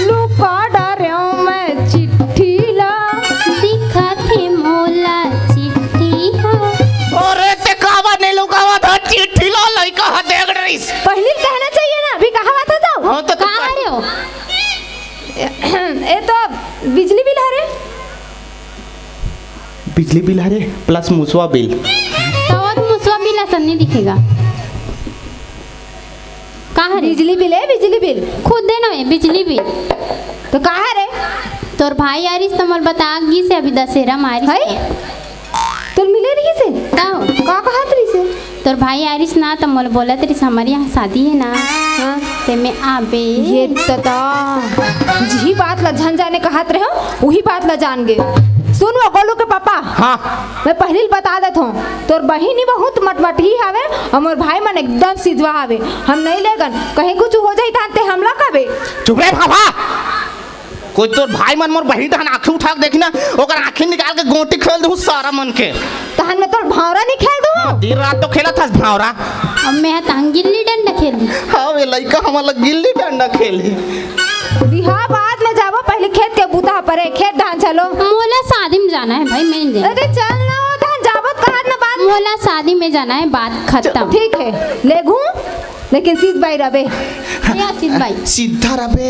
लुका डारे मैं चिट्ठी ला दिखाते मोला चिट्ठी है अरे ते कावा नहीं लुकावा था चिट्ठी ला लइका हा देख रहीस पहले कहना चाहिए ना अभी कहाँ बात था हाँ तो कहाँ आ रहे हो ए तो बिजली बिल हरे बिजली बिल हरे प्लस मुसवा बिल तो और मुसवा बिल असन नहीं दिखेगा कहाँ रे बिजली बिल है बिजली बिल खुद देना है बिजली बिल तो कहाँ रे तोर भाई आरिस तमल बता गी से अभी दशहरा मारी है तो मिले रही से का कहा तरी से तोर भाई आरिस ना तमल बोला तेरी हमारे यहाँ शादी है ना हाँ ते में आबे ये तता जी बात ला झन जाने कहत रहे हो वही बात ला जान गए सुन वो गोलू के पापा हाँ मैं पहले बता देत हूँ तोर बहिनी बहुत मटमटी हवे और मोर भाई मन एकदम सिधवा हवे हम नहीं लेगन कहीं कुछ हो जाई तांते हमला कबे चुप रे बाबा कोई तोर भाई मन मोर बहिन तहन आँखी उठा के देखी ना ओकर आँखी निकाल के गोटी खेल दू सारा मन के। तहन में तोर भावरा नहीं खेल दू। दिन रात तो खेला था भावरा। अब मैं तहन गिल्ली डंडा खेली। हाँ वे लड़का हमारा गिल्ली डंडा खेली। बिहार बाद में जाबो पहले खेत के बूता परे खेत धान चलो। मोला शादी में जाना है भाई मैं नहीं। अरे चल ना वो धान जाबो कहां ना बात। मोला शादी में जाना है बात खत्म। ठीक है ले घू लेकिन सीध भाई रबे। या सीध भाई सीधा रबे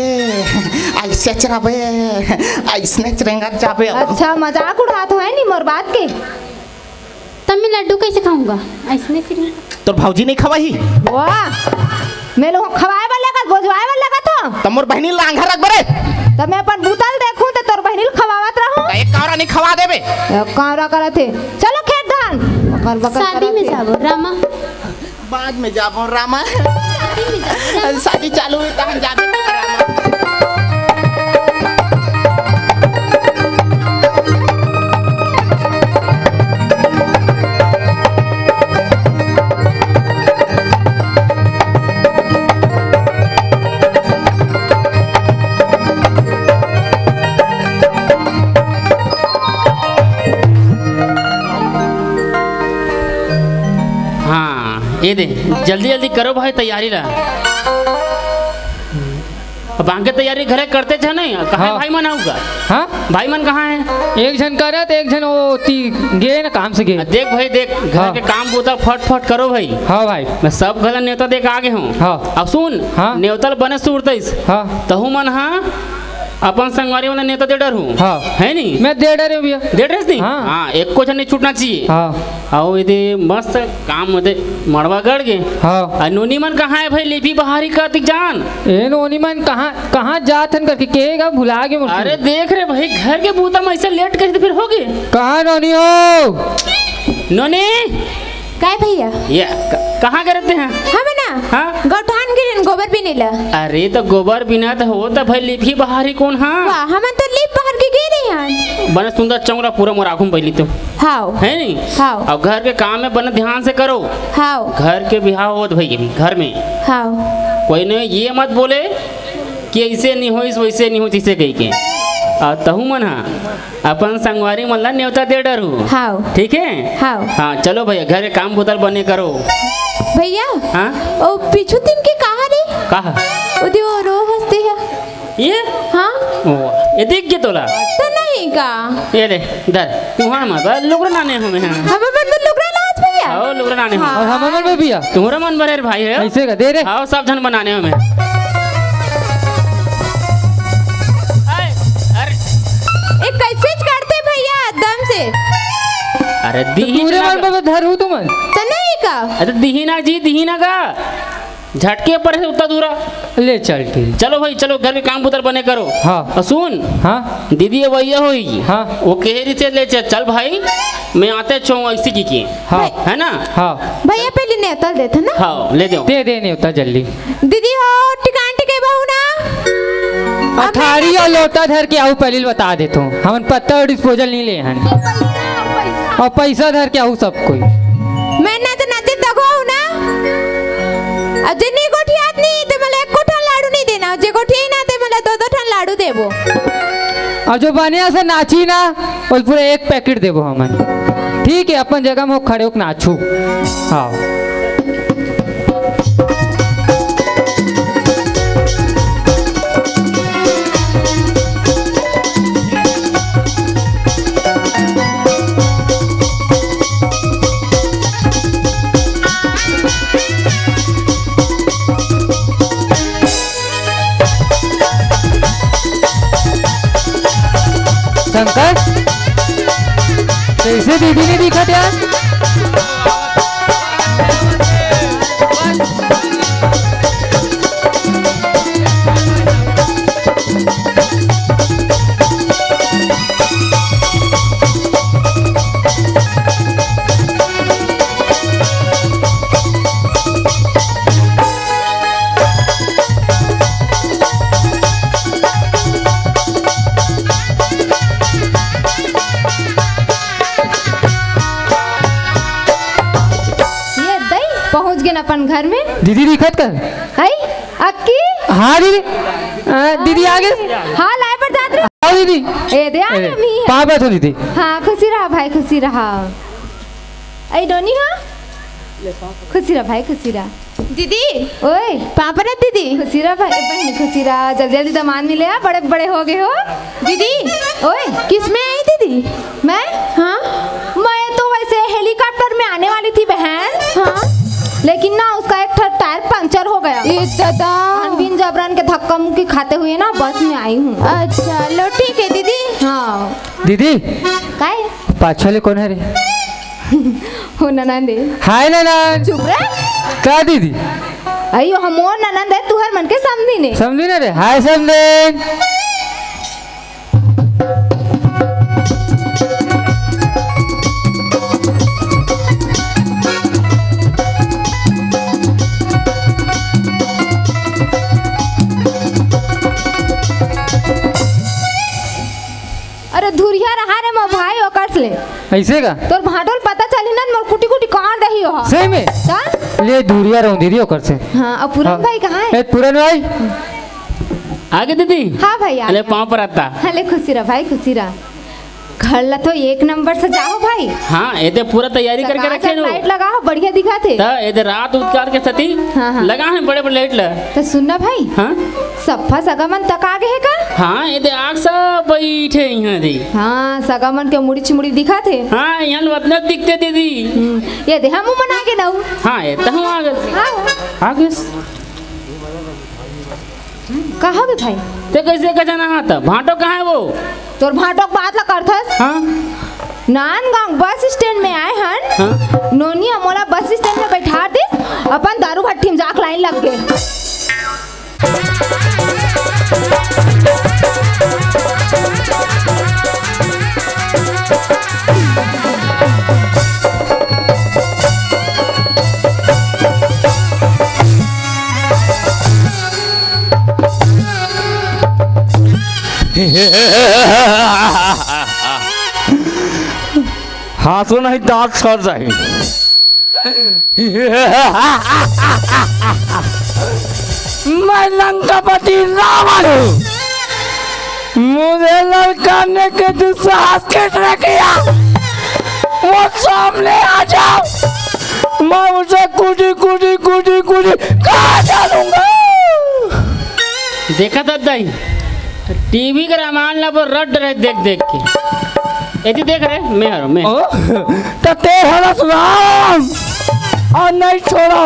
ऐसे चराबे ऐसने चरेंगा जाबे। अच्छा मजाक उड़ात है नहीं मोर बात के। तब मैं लड्डू कैसे खाऊंगा ऐसने फिर। तोर भौजी नहीं खवाही। वाह मैं लोग खवाए वाला का बोझवाए वाला का तो। तब मोर बहनी लांघा रख बरे। तब मैं अपन बूतल देखूं तो तोर बहनी खवावत रहूं। एक कावरा नहीं खवा देबे। एक कावरा करते चलो खेत धान बकर बकर शादी में जाबो रामा। बाद में जाबो रामा। शादी चालू हुई तहन जाबे रामा। ये दे जल्दी जल्दी करो भाई तैयारी ला। अब आगे तैयारी घरे करते थे नहीं कहाँ हाँ। भाई मन आऊगा। हाँ भाई मन कहाँ है। एक जन करत एक जन वो गे ना काम से गे। देख भाई देख घर हाँ। के काम बोता फट फट करो भाई। हाँ भाई मैं सब घर न्योता देख आगे हूँ। हाँ। अब सुन हाँ। न्योतल बने सूरतइस। हाँ तहु मन हाँ अपन संगवारी वाला नेता दे डर हूँ। हाँ। है नहीं मैं दे डरे भैया। दे ड्रेस नहीं। हाँ। हाँ एक को नहीं छूटना चाहिए। हाँ आओ यदि मस्त काम मते मड़वा गड़ गए। हाँ नूनी मन कहाँ है भाई लेपी बहारी कार्तिक जान। ए नोनी मन कहाँ कहाँ जात हन करके केगा भुला गए मुझको। अरे देख रे भाई घर के बूता में ऐसे लेट कर फिर हो गए। कहाँ नोनी हो। नोनी काय भैया ये कहाँ गए रहते हैं। हम ना हाँ गौठान गिरन गोबर भी नहीं ला। अरे तो गोबर बिना तो हो तो भाई लेपी बहारी कौन। हाँ वाह हम तो लीप बाहर के गए नहीं यार। बने सुंदर चौरा पूरा मोराखुम पहली तो हाओ है नहीं। हाओ अब घर के काम में बने ध्यान से करो। हाओ घर के बिहार हो तो भाई घर में हाओ कोई ने ये मत बोले कि ऐसे नहीं हो वैसे नहीं हो जिसे कही के। तहु मन हाँ अपन संगवारी मन ला न्योता दे डरू। हाओ ठीक है। हाओ हाँ चलो भैया घर के काम बोतल बने करो। भैया हाँ ओ पिछू दिन के कहा रे कहा उदी वो रो हंसते है। ये हाँ ओ ये देख के तोला तो नहीं का ये ले इधर तुम्हारा मत लोग नाने हमें हैं। हमें बंद लुगरा लाज भैया। आओ लोग नाने हाँ। और हम मन में भैया तुम्हारा मन भरे रे भाई है। ऐसे का दे रे। आओ सब जन बनाने हमें। एक कैसे करते भैया दम से। अरे दीही पूरे मन में धर हूँ तुम। तो नहीं का अरे दीहिना जी दीहिना का झटके पर है उतना दूरा। ले चल ठीक। चलो भाई चलो घर के काम पुतर बने करो। हाँ। और सुन हाँ दीदी वही होगी। हाँ। वो कह से ले चल भाई मैं आते छो ऐसी की हाँ है ना। हाँ भैया पहले नेतल देते ना। हाँ ले दो दे नहीं होता जल्दी। दीदी हो टिकान टिके बहू ना। अथारी और लोटा धर के आऊ पहले बता देता हूँ हमन पत्ता और डिस्पोजल नहीं ले हन और पैसा धर के आऊ सब कोई। मैं ना तो नाचे तगो हूँ ना। अब जिन्नी कोठी याद नहीं तो मला एक कोठा लाडू नहीं देना। जे कोठी ना दे मला दो ठन लाडू देबो। और जो बनिया से नाची ना उस पूरे एक पैकेट देबो हमन। ठीक है अपन जगह में खड़े होकर नाचू। हाँ शंकर कैसे दीदी ने दिखा यार। ये दई पहुंच गए अपन घर में। दीदी दिखत कर। है अक्की। हाँ दीदी दीदी आ गए। हाँ लाए पर जात रे? आओ दीदी ए दे आ रे मी। कहाँ बैठो दीदी? हाँ खुशी रहा भाई खुशी रहा। आई डोनी हाँ खुशी रहा भाई खुशी रहा। दीदी ओए पापा रे दीदी खुशी रहा भाई बहन खुशी रहा। जल्दी जल्दी दामाद मिले आ, बड़े बड़े हो गए हो। दीदी ओए किस में आई दीदी? मैं हाँ मैं तो वैसे हेलीकॉप्टर में आने वाली थी बहन। हाँ लेकिन ना उसका एक टायर पंचर हो गया। अनबिन जबरन के धक्का मुक्की खाते हुए ना बस में आई हूँ। अच्छा लो ठीक है दीदी। हाँ दीदी काय पाछले कौन है रे? हो ननंदे। हाय ननद। चुप रे। का दीदी? अयो हमोर ननंद है तू हर मन के समझी ने। समझी ना रे? हाय समझे। अरे धुरिया रहा रे मो भाई ओकर ले। ऐसे का? तोर भाटोल पता चली ना मोर कुटी कुटी कहां रही हो। सही में? का? ले दूरिया रहूं दीदी ओकर से। हां अब पूरन भाई कहां है? ए पूरन भाई आगे दीदी। हाँ भाई आ अरे गया। पाँव पर आता। अरे खुशी रहा भाई खुशी रहा। घर ला तो एक नंबर से जाओ भाई। हाँ ये तो पूरा तैयारी करके रखे नो। लाइट लगा हो बढ़िया दिखा थे। तो ये तो रात उतकार के सती हाँ। लगा है बड़े बड़े लाइट ल। तो सुनना भाई हाँ सफा सगामन तक आगे है का? हाँ ये तो आग सब बैठे यहाँ दी। हाँ सगामन के मुड़ी चिमुड़ी दिखा थे। हाँ यहाँ वतना दिखते दीदी। ये दे हम मना के नऊ। हाँ ये तो हम आगे हाँ आगे कहाँ गए भाई? ते कैसे का जाना हाथ भाटो कहाँ है वो? तोर भाटो के बात ला करथस। हाँ नानगांव बस स्टैंड में आए हन। हाँ नोनी मोला बस स्टैंड में बैठा दिस अपन दारू भट्टी में जाके लाइन लग गए। हाथों नहीं दांत सड़ जाए। मैं लंकापति रावण हूँ। मुझे ललकारने के दुस्साहस किसने किया? वो सामने आ जाओ। मैं उसे कूदी कूदी कूदी कूदी कहाँ डालूंगा? देखा था दाई टीवी का रामायण ला पर रट रहे देख देख के। यदि देख रहे मैं तो तेरा राम और नहीं छोड़ो।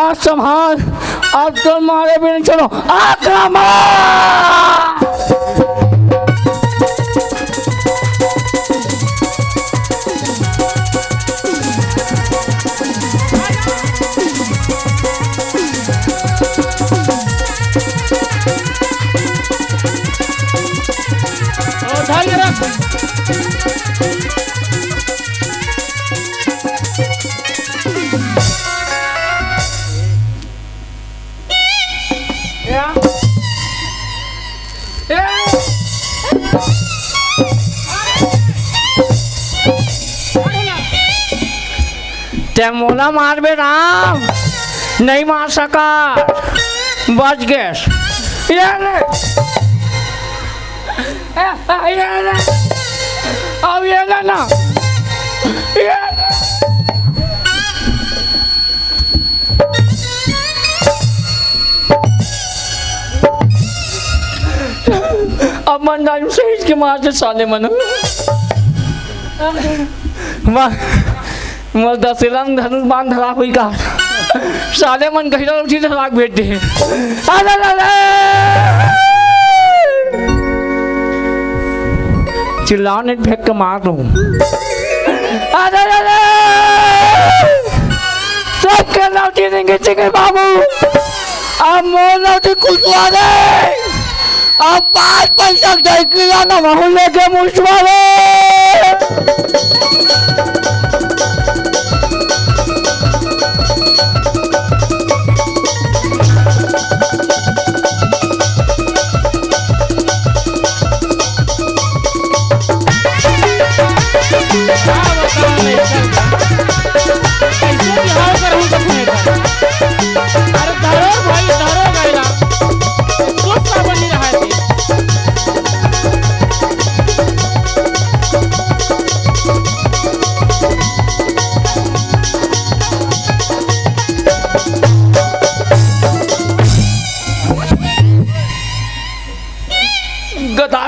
आज संभाल अब तो मारे भी नहीं छोड़ो। आक्रमण। मोला मार बे राम नहीं मार सका बच गए। अब ये ना अब मन सही के मार से साले मन मल दसेला धनुष बांध धरा हुई का साले मन गहिरा उठी धराक भेट दे। चिल्लाओ नेट फेंक के मार दूँ। सबके लौटी देंगे चिके बाबू। अब मोर लौटी कुछ दे। अब 5 पैसा दे किराना मोहल्ले के मुश्वारे।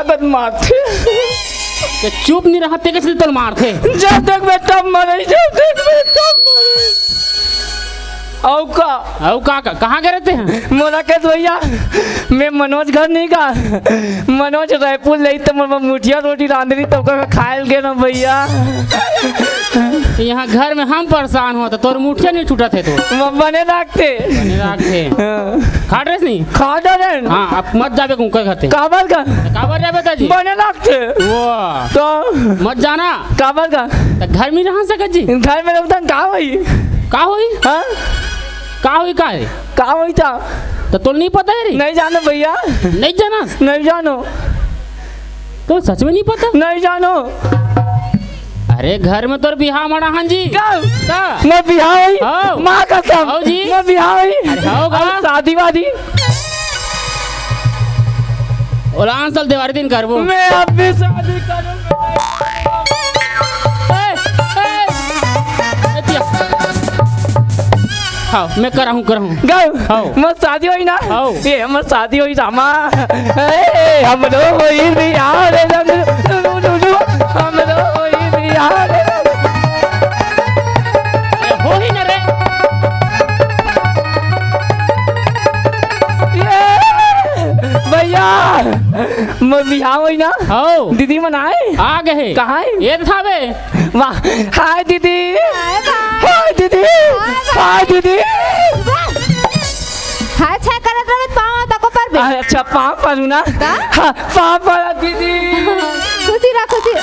लागत मारते। कि चुप नहीं रहते कैसे तो मारते। जब तक मैं तब मरे, जब तक मैं तब मरे। औ का कहाँ गए रहते हैं? मोला के भैया मैं मनोज घर नहीं का, मनोज रायपुर ले तो मुठिया रोटी रांधनी तो खायल गए ना भैया। यहाँ घर में हम परेशान हुआ तो तोर मुठिया नहीं छूटा थे तो बने रखते खा ड्रेस नहीं खा डरे। हाँ अब मत जावे कुंकर खाते काबर का जावे ताजी बने रखते वो तो मत जाना काबर का तो घर में रह सकत जी। घर में रहता का हुई का हुई हाँ का हुई का हुई था तो नहीं पता है रे? नहीं जानो भैया, नहीं जाना, नहीं जानो तो सच में नहीं पता, नहीं जानो। अरे घर में तोर बिहार मरा हाँ जी क्या का मैं बिहार हुई हाँ। माँ कसम हाँ जी मैं बिहार हुई। अरे होगा शादी वादी उलान साल दिवाली दिन करबो मैं अब भी शादी करूँगा। हाँ मैं करहूँ गाँव मत शादी हुई ना ये मत शादी हुई रामा हम लोग हुई बिहार हम लोग हुई बिहार हो ही ना रे भैया मैं बिहार हुई ना हो दीदी मनाए आ गए कहाँ ये था बे वाह हाय दीदी हाय दीदी हाय दीदी हाय छा करत रहे पाँव तको पर बे। अच्छा पाँव पर ना हाँ पाँव पर दीदी खुशी रह खुशी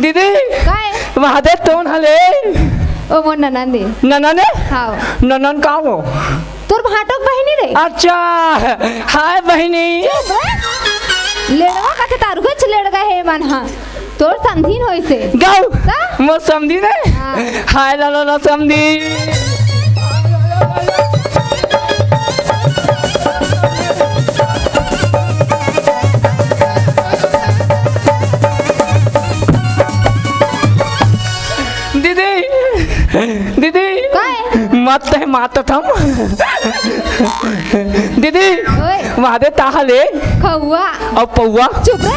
दीदी काय वहाँ दे तोन हले ओ मोर ननंदी ननन हाँ ननन का वो तोर भाटोक बहिनी रे। अच्छा हाय बहिनी लेड़वा कथे तारू के छलेड़गा हे मन हां तोर समधीन होई से गाँव मो समझी ने हाय लालो ना समझी दीदी दीदी मत है मात थम दीदी वहाँ दे ताहले खौआ और पौआ चुप रे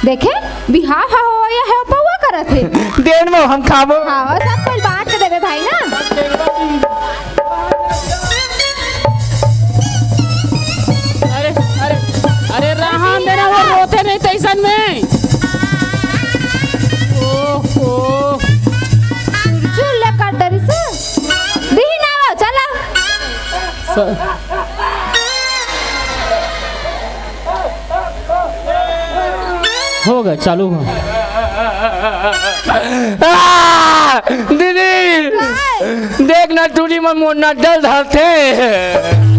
देखे बिहार हा हो या है पौआ करत है देन में हम खाबो हाँ सब कुछ बांट के देवे भाई ना। अरे अरे अरे रहान देना वो रोते नहीं तैसन में ओहो चुल्ला काट डरी से दी ना वो चला हो गया चालू हो दीदी देख ना टूरी में मोना डल धरते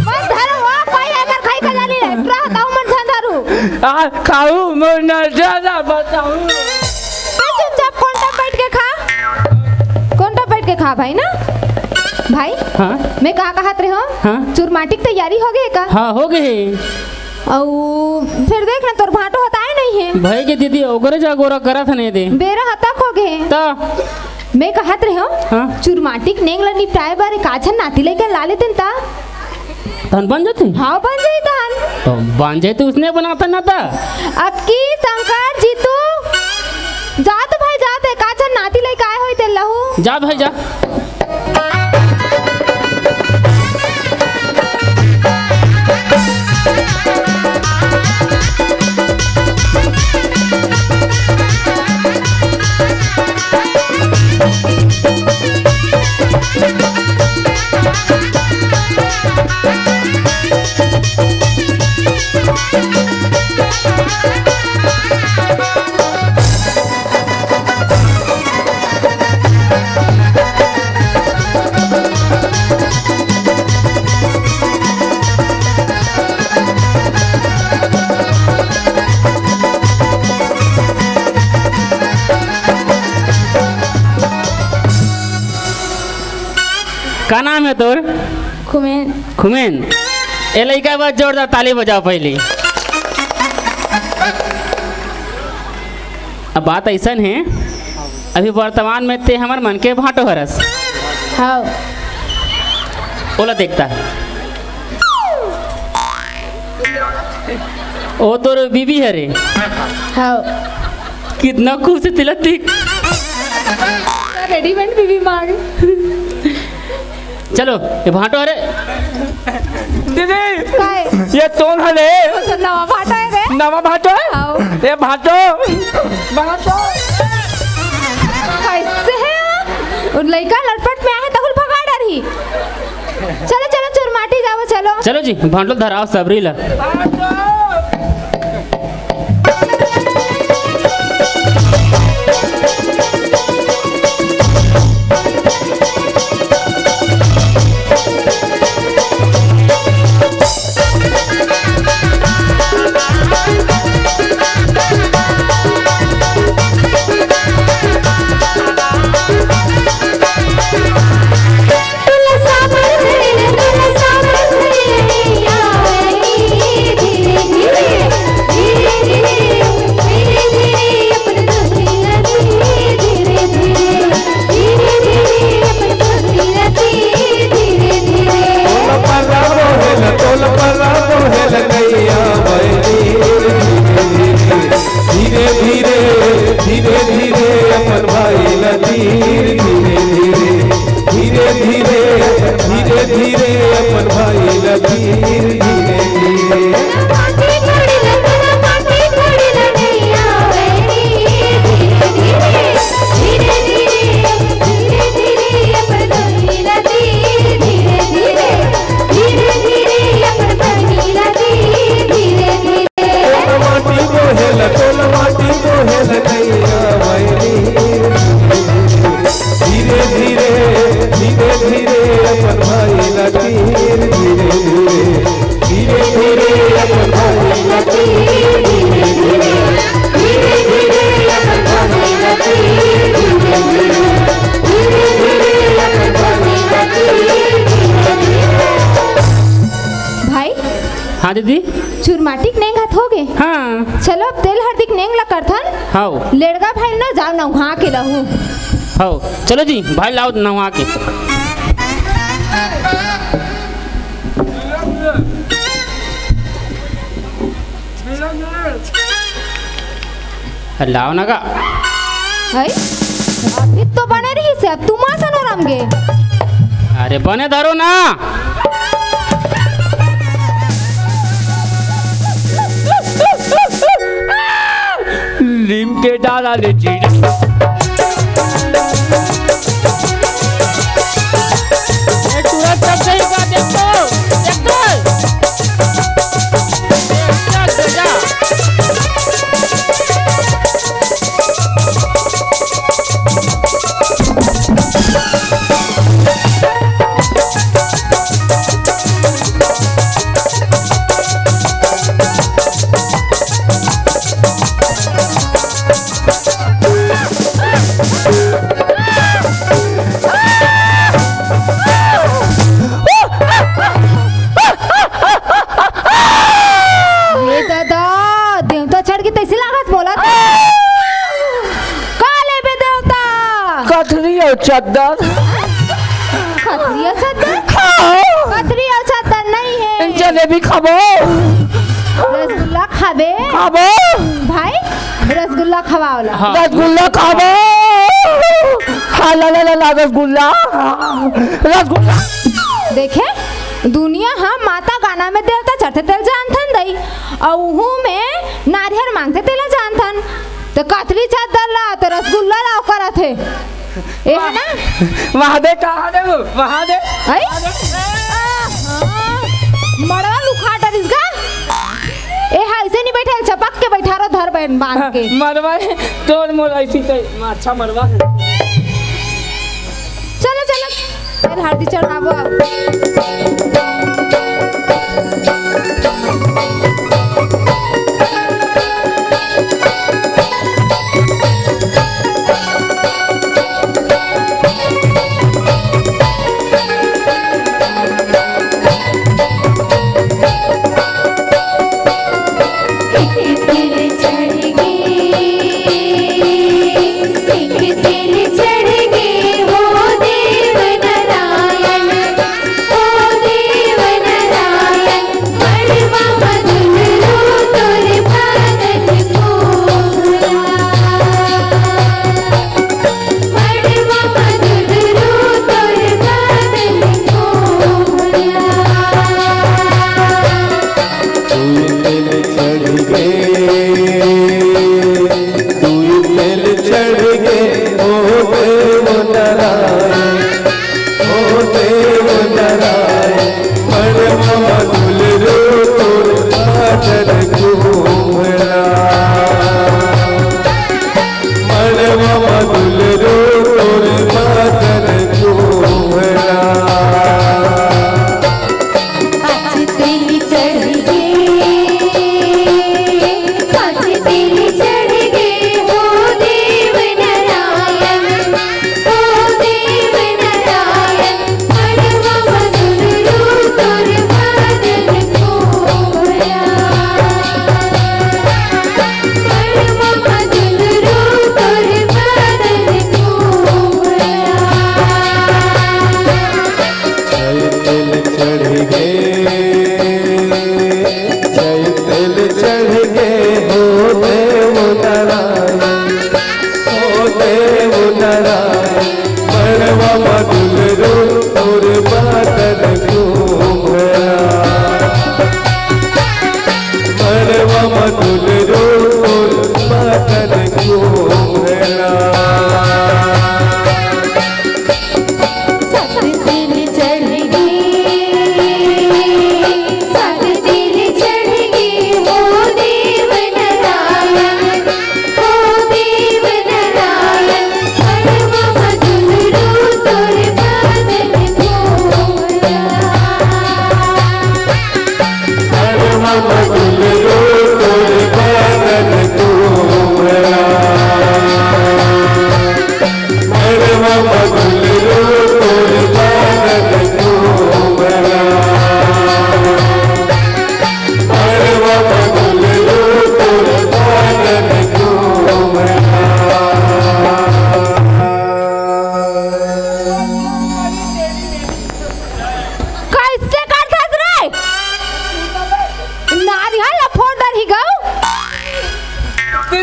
मत धरो वो कोई अगर खाई का जानी रे रहता हूं मन धरू खाऊ मोना डल बताऊं चुपचाप कोंटा बैठ के खा भाई ना भाई। हाँ मैं कहा कहत रहे हो हाँ चूरमाटी की तैयारी हो गई का हाँ हो गए और फिर देख ना तोर भाटो हताए नहीं है भाई के दीदी ओगरे जागोरा करत नहीं दे बेरा हता खो गए तो मैं कहत रहे हो हाँ चूरमाटी के नेंगला निपटाए बारे काछन नाती लेकर ला लेते ता धन बन जाते हाँ बन जाई धान तो बन जाए तो उसने बनाता ना था अब की शंकर जीतू जात भाई जाते काछन नाती लेके आए होई ते लहू जा भाई जा का नाम है तोर खुमेन खुमेन ए लड़का बस जोरदार ताली बजाओ पहले। अब बात ऐसा है अभी वर्तमान में ते हमार मन के भाटो हरस हाँ बोला देखता ओ तोर बीबी है रे। हाँ कितना खुश तिलती। रेडीमेड बीबी मांग। चलो ये भाटो अरे दीदी काय ये कौन है रे? तो नवा भाटा है रे। नवा भाटो है? आओ ये भाटो भाटो कैसे है और लड़का लटपट में आए तहुल भगा डरी। चलो चलो चुरमाटी जाओ चलो। चलो जी भाटो धराओ सबरी ला। हाँ दीदी चुरमाटी नेंग हाथ हो गए। हाँ चलो अब तेल हरदिक नेंग ला करथन। हाँ लेड़गा भाई ना जाओ ना वहाँ के लहू। हाँ चलो जी भाई लाओ नहा के। लाओ ना का। है अभी तो बने रही से अब तुम आसन और हम गे। अरे बने धरो ना। नीम के डाला ले जीरा तुरंत सब सही का देखो चद्दर खतरिया चद्दर खतरिया चद्दर नहीं है। जलेबी खाबो रसगुल्ला खाबे खाबो भाई रसगुल्ला खवाओला। हाँ। रसगुल्ला खाबो हाँ ला ला ला रसगुल्ला रसगुल्ला। देखे दुनिया हम माता गाना में देवता चढ़ते तेल जानथन दई और में नारियल मांगते तेला जानथन तो कतरी चद्दर ला तो रसगुल्ला ला करा थे ए है ना। वहाँ दे कहाँ दे वहाँ दे आई मरवा लुखा डरिसगा ए हा ऐसे नहीं बैठे चपक के बैठा रहो धर बैठ बांध के मरवा तोर मोर ऐसी तो अच्छा मरवा। चलो चलो फिर हल्दी चढ़ावो चढ़ गे हो देव नारायण हो देव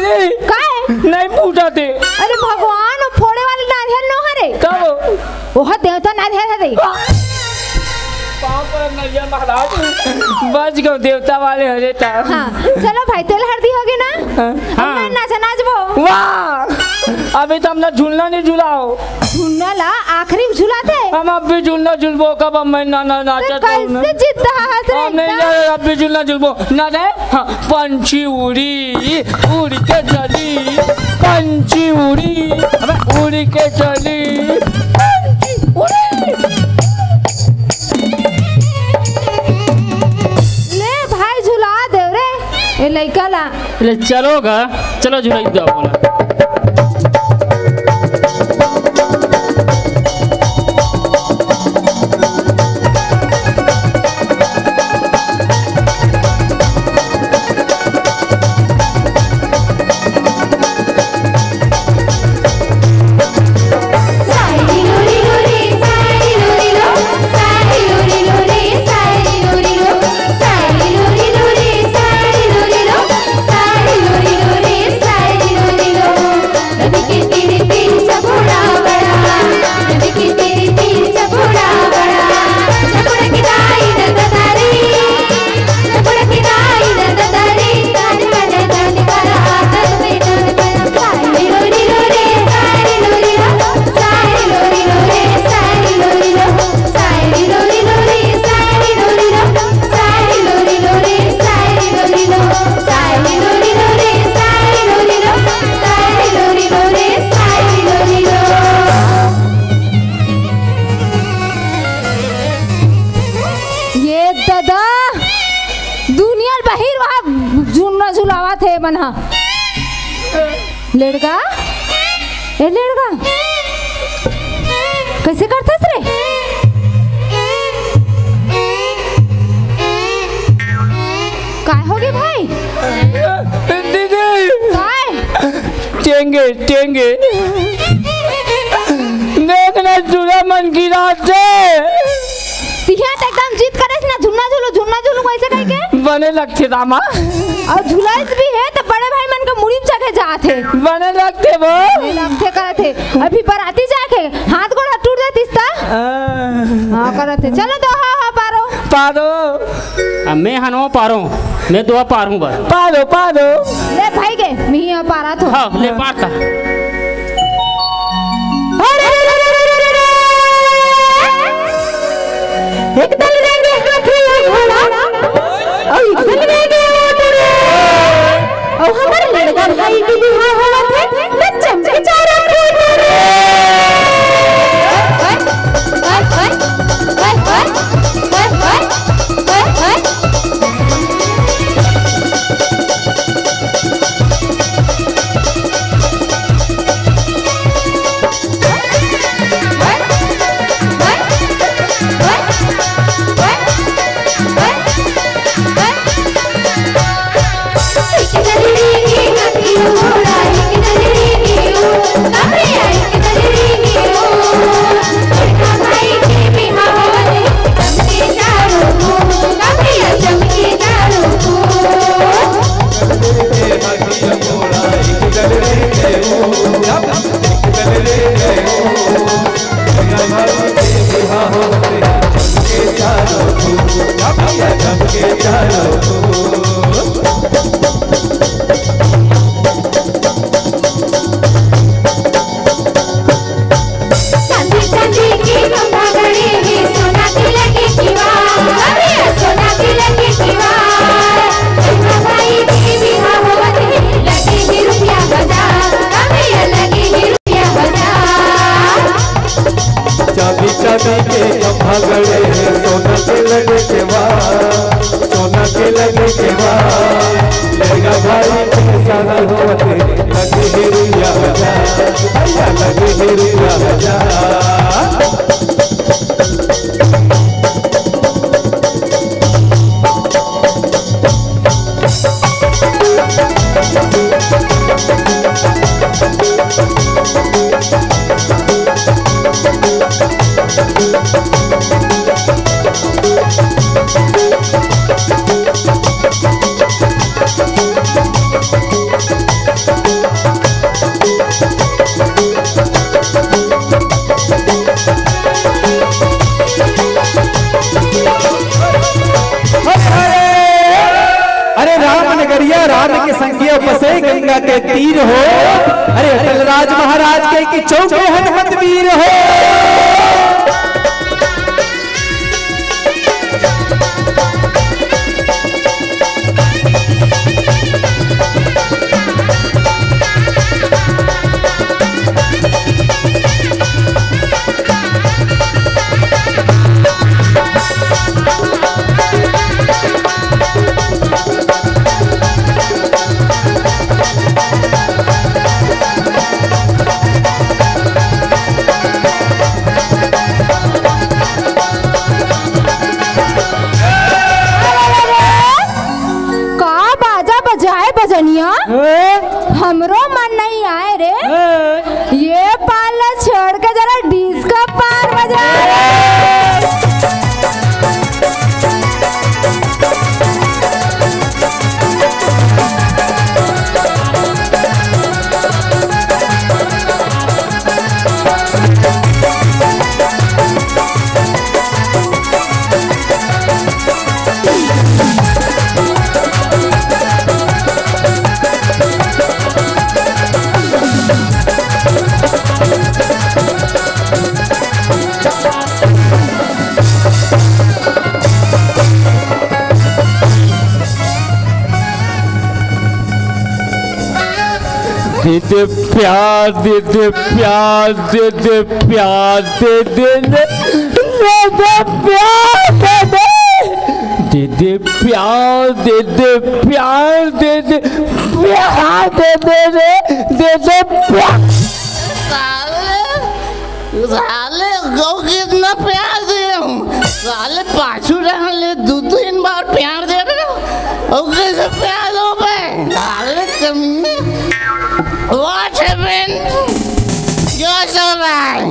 दीदी काय नहीं पूछा थे अरे भगवान वो फोड़े वाले नारियल नो हरे कब वो देवता नारियल हरे बच गो देवता वाले हरे था। हाँ चलो भाई तेल हल्दी होगी ना हाँ। नाचा नाचबो वाह अभी तो हमने झूलना नहीं झूलाओ झूलना ला आखिरी झूलाते हम अब भी झूलना झूलबो कब हम ना ना नाचा कैसे जिद्दा हंस रहे नहीं एकदम? यार अब भी झूलना झूलबो ना रे हाँ, पंछी उड़ी उड़ के चली पंछी उड़ी अबे उड़ के चली पंछी उड़ी ले भाई झुला दे रे ए लइका ला चलोगा चलो झुलाई दो बोला थे बना लड़का ए लड़का कैसे करता रे काय होगी भाई दीदी काय टेंगे टेंगे देखना चूल्हा मन की रात से तिहा त एकदम जीत करेस ना झुन्ना झूलू कैसे कह के बने लगते दामा और झुलाइस भी है तो बड़े भाई मन के मुड़ी चके जाते बने लगते वो लगते करते अभी बराती जाके हाथ गोड़ टूट देतिस ता हां करते चलो दो हा पारो पारो अब मैं हनो पारो मैं दो पारूं बस पारो पारो ले भाई के मी पारा तो हाँ ले पारता एक दल रेंगे हाथी घोड़ा और एक दल रेंगे मोटर और हमारे लड़का भाई की बिहार हुआ थे लच्चम के चारों खून रे वीर हो। अरे अटल राज महाराज के कि चौके हनुमत वीर हो। हमरो मन नहीं आए रे, ये पाला छोड़ के जरा डिस्को पार बजा दे प्यार दे दे प्यार दे दे प्यार दे दे दे प्यार दे दे प्यार दे दे प्यार दे दे प्यार दे दे प्यार। साले गौ कितना प्यार दे रहा हूँ, साले पाछू रहने दो तीन बार प्यार दे रहा हूँ और कैसे प्यार दो पे साले कमीने। What happened? क्या चल रहा है?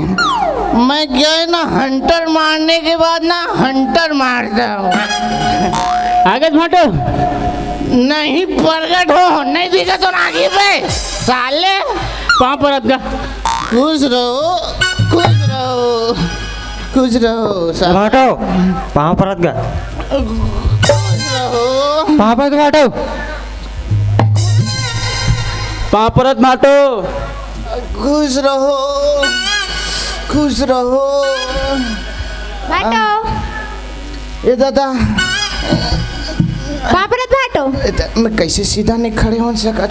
मैं गया ना हंटर मारने के बाद ना हंटर मारता हूँ। आगे भाटो नहीं प्रकट हो, नहीं दिखा तो आगे पे साले। पाँव पर अदगा खुश रहो खुश रहो खुश रहो भाटो पाँव पर अदगा खुश रहो। पाँव पर भाटो पाँव परत माटो खुश रहो खुश रहो। भाटो ये दादा पापरत भाटो मैं कैसे सीधा नहीं खड़े हो सका।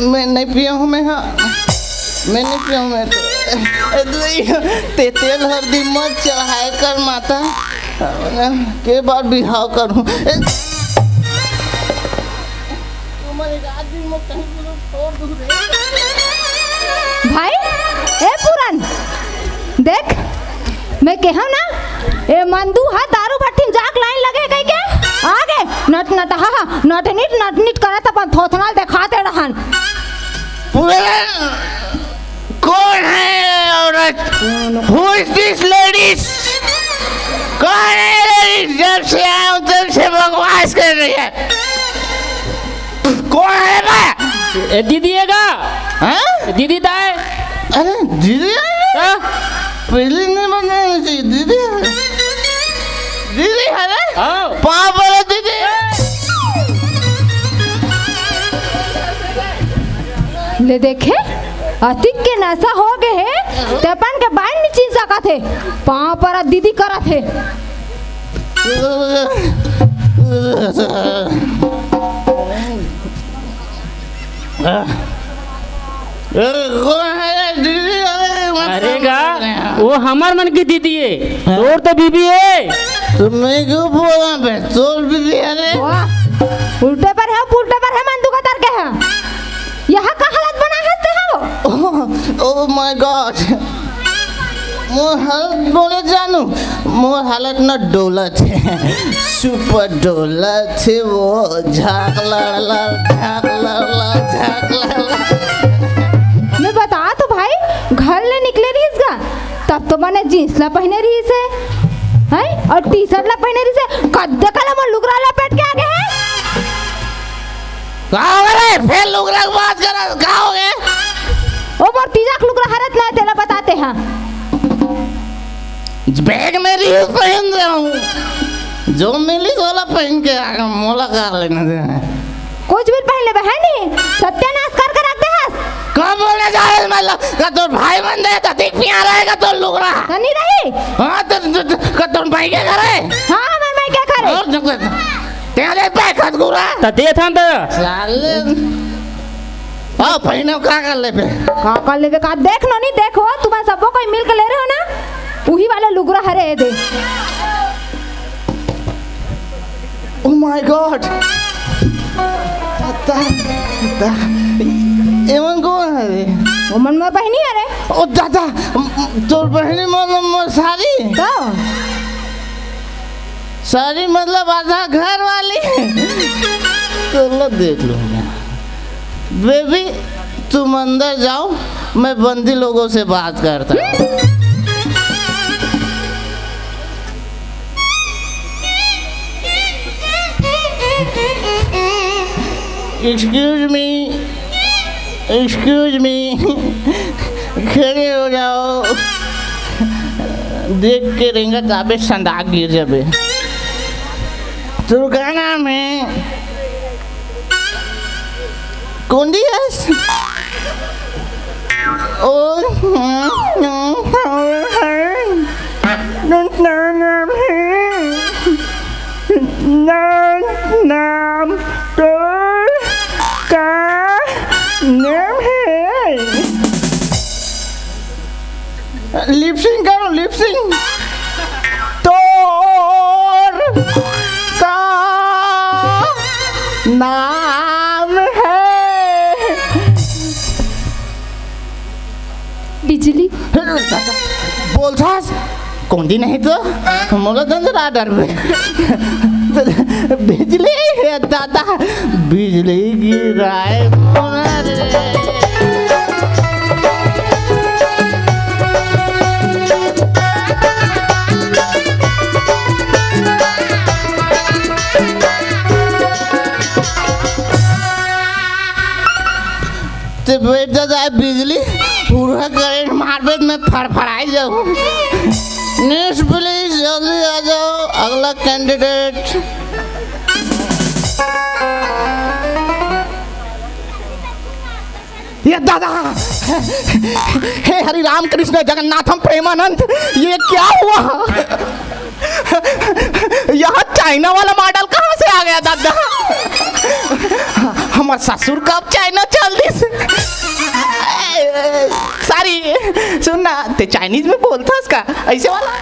मैं नहीं पिया हूँ, मैं नहीं पिया हूँ। मैं तो तेल हल्दी मत चढ़ाए कर माता के बार बिहाव करूँ। भाई ए पुरन देख मैं कहूँ ना ए मंदू हा दारू भट्टी जाक लाइन लगे कहीं के आगे नट नट हा नट नीट करत अपन थोथनाल दिखाते रहन। कौन है औरत? Who is this ladies? कौन है ladies? जब से आया हूँ तब से बकवास कर रही है। कौन है बा? दीदी है का? हाँ? दीदी ताए? अरे दीदी है? पहले नहीं बनाना चाहिए। दीदी है? दीदी है ना? हाँ। पाँव पर दीदी ले देखे अतिक के नशा हो गए है ते अपन के बाल नहीं चीन सका थे पाँव पर दीदी करा थे। अरे गा वो हमार मन की दीदी है, तोर तो बीबी है। तो मैं क्यों बोला बे? तोर बीबी है रे? उल्टे पर है मंदू का तर के है। यहाँ का हालत बना हंसते हो। ओह माय गॉड, मोर हालत बोले जानू, मोर हालत न डोलत है, सुपर डोलत है वो। झाक लड़ला मैं बता तो भाई घर ले निकले रही इसका तब तो मैंने जींस ला पहने रही से हैं और टी शर्ट ला पहने रही से कद्दे कला में लुगरा लपेट के आ गए हैं। कहाँ गए? फिर लुगरा की बात करा, कहाँ हो गए? ओ मोर तीजा लुगरा हरत ना तेला बताते हैं। बैग में रील पहन रहा हूँ, जो मिली वाला पहन के आगे मोला कर लेना दे। भोजपुर पहले बहन है सत्यानाश कर रखते हस कब बोले जा रहे मतलब का तो भाई बन दे तो देख पिया रहेगा तो लुगड़ा नहीं रही हां तो का तो भाई क्या करे हां हमार मैं क्या करे और तेरे पे खत गुरा तो दे था तो साले आ पहिने का कर ले पे का लेवे का देख नो नहीं देखो तुम सबको कोई मिल के ले रहे हो ना वही वाला लुगड़ा हरे दे ओ माय गॉड ता एवन कौन है रे ओमन में बहनी है रे ओ दादा तोर बहनी मतलब सारी तो सारी मतलब आधा घर वाली तो लो देख लूंगा बेबी तुम अंदर जाओ मैं बंदी लोगों से बात करता हूँ एक्सक्यूज मी खड़े हो जाओ देख के रेंगा काबे संदा गिर जाबे तो क्या नाम है कौन दियस ओ नाम है नाम तो का नाम है लिपसिंग करो लिपसिंग तोर का नाम है बिजली बोल सास कौन दी नहीं तो मोला दंदरा डर में बिजली है दादा बिजली गिराए मोना रे ते बैठ जाए बिजली पूरा करंट मारबे में फड़फड़ाई जाऊं नेक्स्ट प्लीज जल्दी आ जाओ अगला कैंडिडेट ये दादा हे हरि राम कृष्ण जगन्नाथम प्रेमानंद ये क्या हुआ यहाँ चाइना वाला मॉडल कहाँ से आ गया दादा हमारे ससुर कब चाइना चल दी सारी सुनना ते चाइनीज में बोलता उसका ऐसे वाला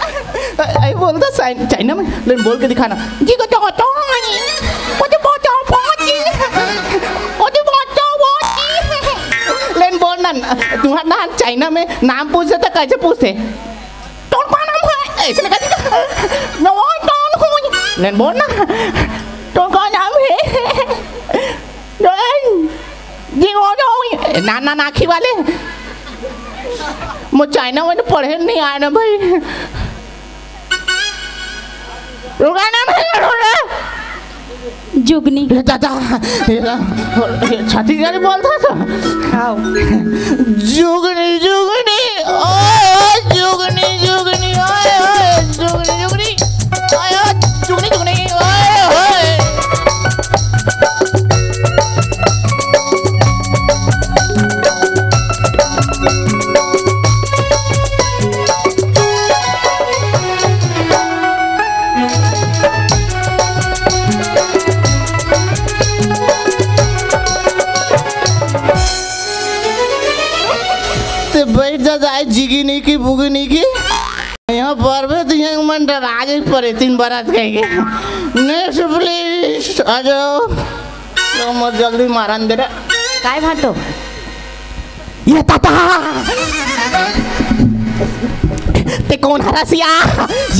ऐसे बोलता चाइना में लेकिन बोल के दिखाना जी को तो लेकिन बोलना तुम्हारा ना चाइना में नाम पूछते तो कैसे पूछते कौन का नाम है ऐसे नहीं कहते नो कौन हूँ लेकिन बोलना तो कौन नाम है जी हो जाओ नाना नाखी वाले मुझे चाइना में पढ़े नहीं आया ना भाई रुका नाम है जुगनी दादा छत्तीसगढ़ी बोलता था जुगनी जुगनी ओए जुगनी जुगनी ओए ओए जुगनी जुगनी ओए जुगनी जुगनी ओए ओए बैठ जाए जिगिनी की बुगनी की यहाँ पर भी तो यहाँ मन डराज पड़े 3 बरस कहेंगे नेक्स्ट प्लीज आ जाओ तो मत जल्दी मारन दे रहा काय भाटो ये ताता ते कौन हरसिया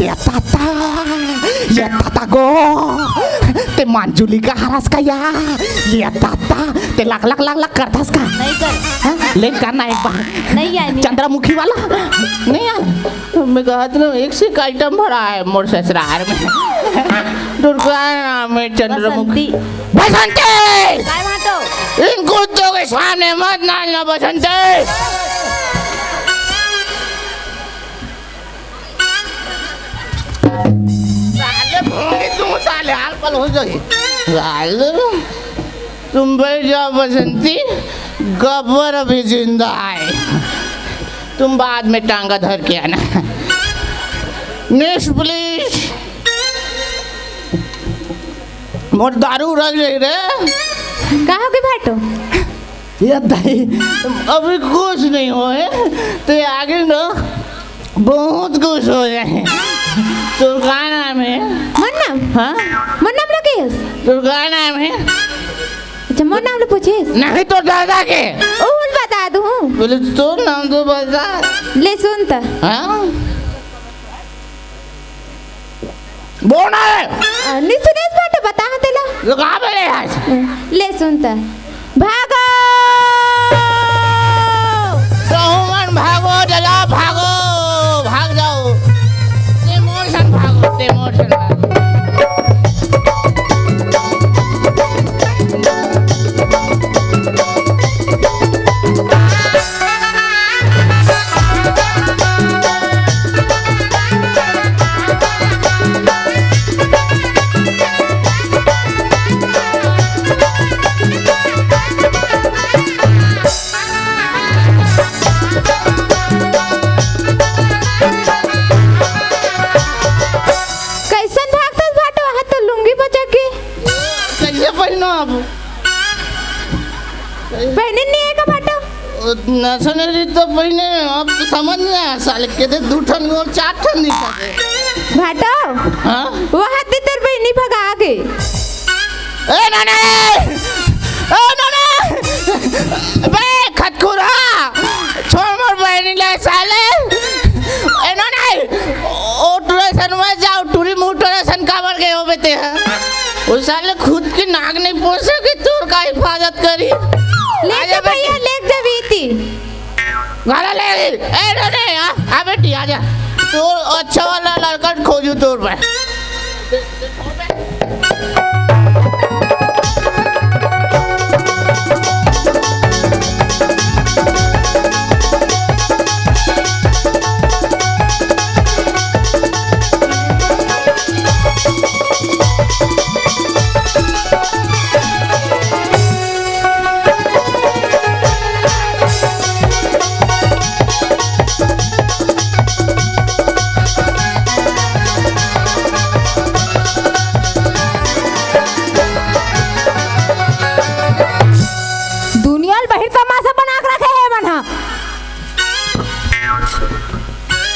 ये ताता गो ते मांजुली का हरस का ये ताता ते लक लक लक लक करतास का नहीं कर लेन करना एक बार नहीं आए चंद्रमुखी वाला नहीं यार मैं कहा था एक से आइटम भरा है मोर ससुराल में दुर्गा नाम है चंद्रमुखी बसंती काय भाटो इन कुत्तों के सामने मत नाचना बसंती साले भोंगे तुम साले हाल पल हो जाए साले तुम बैठ जाओ बसंती, गब्बर अभी जिंदा है, तुम बाद में टांगा धर के आना। Next please. मोर दारू रख ले रे। कहाँ के भाटो? ये दाई अभी कुछ नहीं हो तो आगे ना बहुत कुछ हो जाए। तो क्या नाम है? मोर नाम? हाँ मोर नाम लगे? तो क्या नाम है? अच्छा मोर नाम ले पूछे? नहीं तो दादा के। ओह बता दूँ। बोले तो नाम तो बता। ले सुनता। हाँ बोना है। नहीं सुने इस बात बता हाँ तेला। तो कहाँ पे ले आज? ले सुनता। भागो। रोहमन भागो जला भागो, भाग जाओ। तेमोशन भागो, तेमोशन भागो। पहने नहीं है का भाटो? नसने तो पहने अब तो समझ नहीं आया साले के दे 2 ठन और 4 ठन दिखा दे। भाटो हाँ वहाँ ते तेरे बहनी भगा के। ए नाने, ए नाने, बे खटखुरा, छोड़ मोर बहनी ले साले। ए नाने, ओ टूरेशन में जाओ, टूरी मुँह टूरेशन काबर गए हो बेटे हैं? वो साले खुद की नाक नहीं पोछ सके, तोर का हिफाजत करी। ले जा भैया, ले जा बीती। गाला ले, ए नाने, आ बेटी आजा। तोर अच्छा वाला लड़का खोजू तोर पे।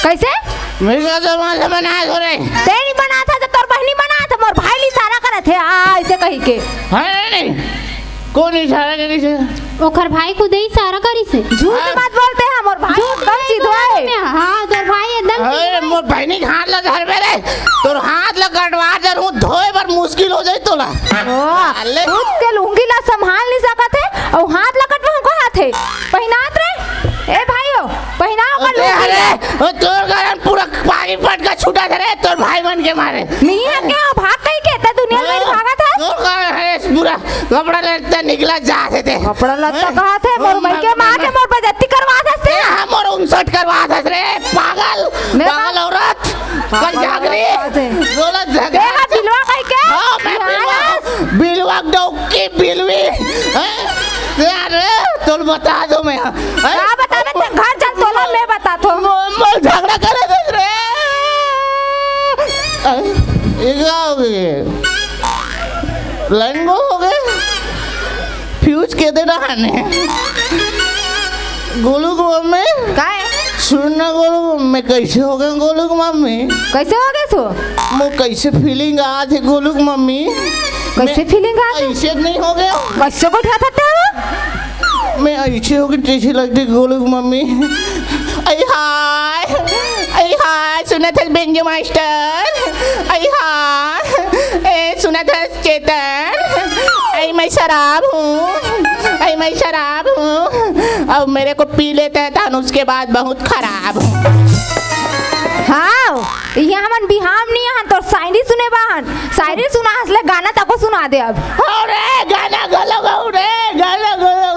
कैसे? मेरा जमाना बनाया हो रे। तेरी बना था तो तोर बहनी बना था, मोर भाई इशारा करे थे आ ऐसे कही के। है नहीं कौन इशारा करी से? ओकर भाई खुद ही इशारा करी से। झूठ मत बोलते हैं, मोर भाई एकदम सीधा है। हां तोर भाई एकदम। अरे मोर बहनी के हाथ लग धर मेरे, तोर हाथ लग गड़वा जरूर धोए पर मुश्किल हो जाई तोला। अल्ले खुद के लुंगी ला संभाल नहीं सकत है और हाथ लगत में को हाथ है पहिनात रे। ए भाइयों पहिनाओ कर लुंगी। ओ तोर कारण पूरा पानी पट का छूटा धरे तोर भाई बन के मारे। नहीं है क्या भाग कहीं के त दुनिया में भागा था? तोर कारण है पूरा कपड़ा लत्ता निकला जाते थे। कपड़ा लत्ता कहा थे मोर भाई के मां के मोर पे जत्ती करवा थे। हां मोर 59 करवा थे रे पागल पागल औरत कल जाग रही बोला जगह देखा बिलवा कहीं के। हां मैं बिलवा डौकी बिलवी यार तोल बता दो मैं क्या बता दे घर चल तोला मैं बता तो मैं झगड़ा करे थे रे। ये हो गए लाइन हो गए फ्यूज के दे रहा ने गोलू को मम्मी का है सुनना गोलू मैं कैसे हो गए गोलू को मम्मी कैसे हो गए सो वो कैसे फीलिंग आ थी गोलू को मम्मी कैसे फीलिंग आ ऐसे नहीं हो गया कैसे को उठा था मैं ऐसे हो गई जैसे लगती गोलू को मम्मी। आई हाय सुना था बेंजो मास्टर। आई हाय सुना था चेतन। आई मैं शराब हूँ, आई मैं शराब हूँ अब मेरे को पी लेते हैं तो उसके बाद बहुत खराब हूँ। हाँ यहाँ मन बिहाम नहीं यहाँ तो शायरी सुने बाहन शायरी सुना हंसले गाना तको सुना दे अब। अरे गाना गलो गाओ रे गाना गलो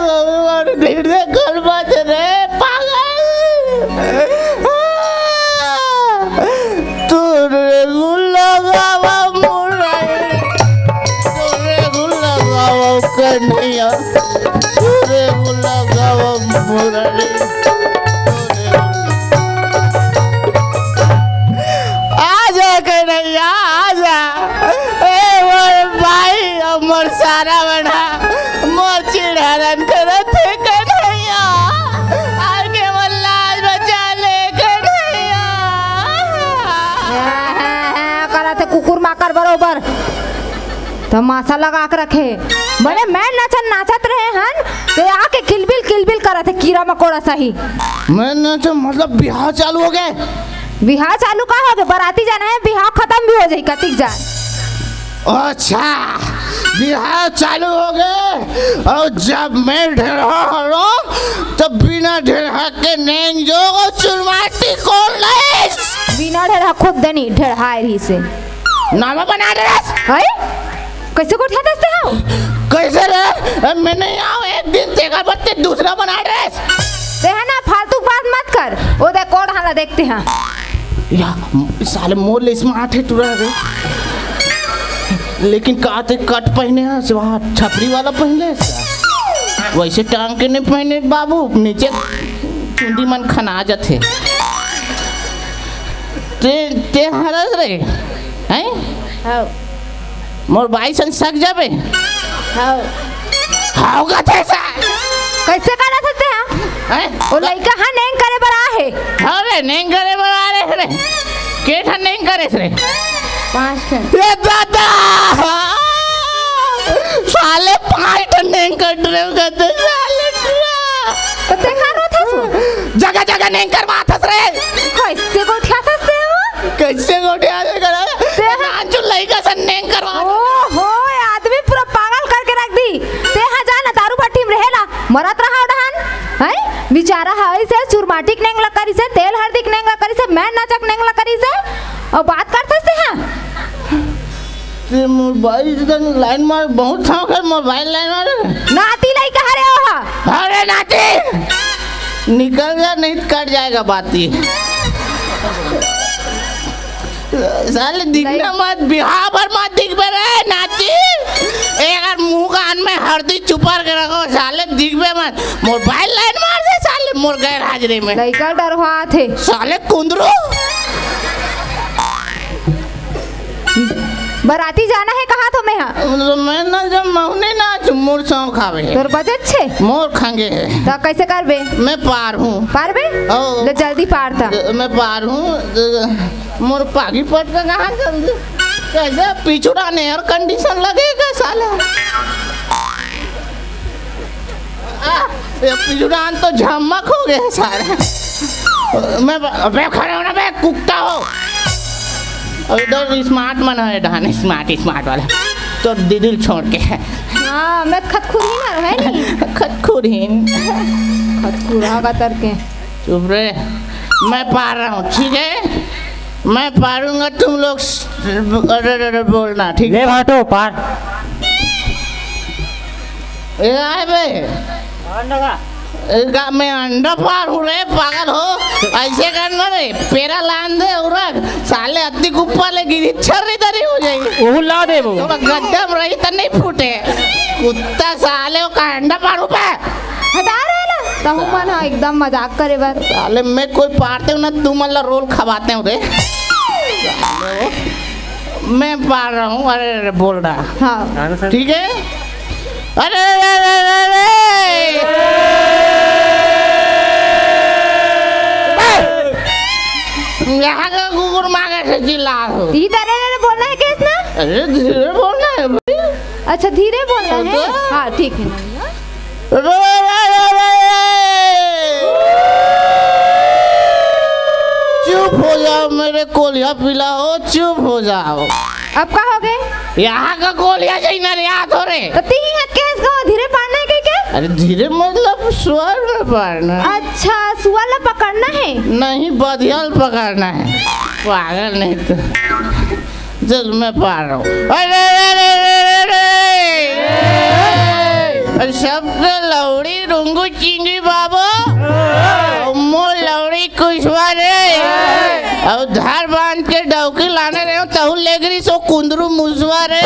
गाओ धीरे गल बात रे पागल तोरे गुल्ला गावा मुराई तोरे गुल्ला गावा कन्हैया कुकुर माकर बरोबर तमाशा लगा के रखे बोले मैं नाचत रहे हन तो आके किलबिल करत है कीड़ा मकोड़ा सही। मैं नाच मतलब बिहार चालू हो गए। बिहार चालू का हो गए बाराती जाना है बिहार खत्म भी हो जाए कतिक जाए। अच्छा बिहार चालू हो गए और जब मैं ढेरा तो बिना ढेरा के नहीं जो चुरमाटी को ले बिना ढेरा खुद देनी ढेरा रही से नामा बना दे है कैसे को उठाते हो कैसे रे मैं नहीं आऊं एक दिन तेरा बत्ते दूसरा बना दे है ना फालतू बात मत कर वो देख कोड हाला देखते हैं या साले मोल स्मार्ट है तुरा रे लेकिन काते कट पहने हैं वहाँ छपरी वाला पहने वैसे टांग के नहीं पहने बाबू नीचे चुंडी मन खना जाते ते हरस रे हैं मोर भाई सन सक जाबे हाउ का कैसा कैसे करा सकते हैं वो लड़का हां नहीं करे बड़ा है अरे नहीं करे बड़ा रे के ठन नहीं करे रे 5 ठन ये दादा साले 5 ठन नहीं कर रहे हो कहते साले तो ते खानो था जगह जगह नहीं करवा था रे कैसे को उठा सकते हो कैसे को उठा दे कर नाचो लइका सन नहीं करवा ओहो आदमी पूरा पागल करके रख दी ते हां जाना दारू भट्टी में रहेला मरत रहा उड़ान है बेचारा है से चुरमाटिक नेंगला करी से तेल हरदिक नेंगला करी से मैं नाचक नेंगला करी से और बात करते से हैं ते मोबाइल लाइन मार बहुत था कर मोबाइल लाइन मार नाती लइका हरे हो अरे नाती निकल जा नहीं कट जाएगा बाती साले दिखना मत बिहार भर मत दिख बे रे नाची एक मुंह कान में हल्दी छुपा के रखो साले दिख बे मत मोबाइल लाइन मार दे साले मोर गैर हाजिरी में लइका डरवा थे साले कुंदरू बराती जाना है कहाँ तो मैं ना जब मौने ना मोर सौ खावे तोर बजट छे मोर खांगे तो कैसे करबे मैं पार हूँ पार बे ले जल्दी पार था मैं पार हूँ मोर पागी पट का कहाँ जल्दी कैसे पिछुड़ा ने एयर कंडीशन लगेगा साला ये पिछुड़ा तो झमक हो गया सारे मैं खड़े होना बे कुत्ता हो इधर स्मार्ट मन है ढाने स्मार्ट वाला तो दिल छोड़ के हाँ मैं खतखुरी ना है नहीं खतखुरा का तरके चुप रे मैं पार रहा हूँ ठीक है मैं पारूंगा तुम लोग अरे बोलना ठीक ले भाटो पार ये आए बे मैं अंडा पार हूँ रे पागल हो ऐसे करना रे पेरा लान दे उरग साले अति गुप्पा ले गिरी छर्री तरी हो जाएगी वो ला दे वो तो गद्दम रही तो नहीं फूटे कुत्ता साले का अंडा पारू पे हटा रहे ना तो मन हाँ एकदम मजाक करे बार साले मैं कोई पारते हूँ ना तुम मतलब रोल खवाते हूँ रे मैं पार रहा हूँ अरे बोल रहा हाँ ठीक है अरे यहाँ का कुकुर मांगे से चिल्ला हो इधर बोलना है किस ना अरे धीरे बोलना है भाई अच्छा धीरे बोलना है हाँ ठीक है चुप हो जाओ मेरे कोलिया पिला हो चुप हो जाओ अब का हो गए यहाँ का कोलिया चाहिए ना याद हो रे तो तीन हाथ के इसको धीरे पढ़ना है क्या अरे धीरे मतलब स्वर में पढ़ना अच्छा सुवाला पकड़ना है नहीं बधियल पकड़ना है पागल नहीं तो चल मैं पढ़ रहा हूँ अरे सबके लौड़ी रुंगू चिंगी बाबो मोर लौड़ी कुछवा रे और धार बांध के डौकी लाने रहे हो तहु लेगरी सो कुंदरू मुसवा रे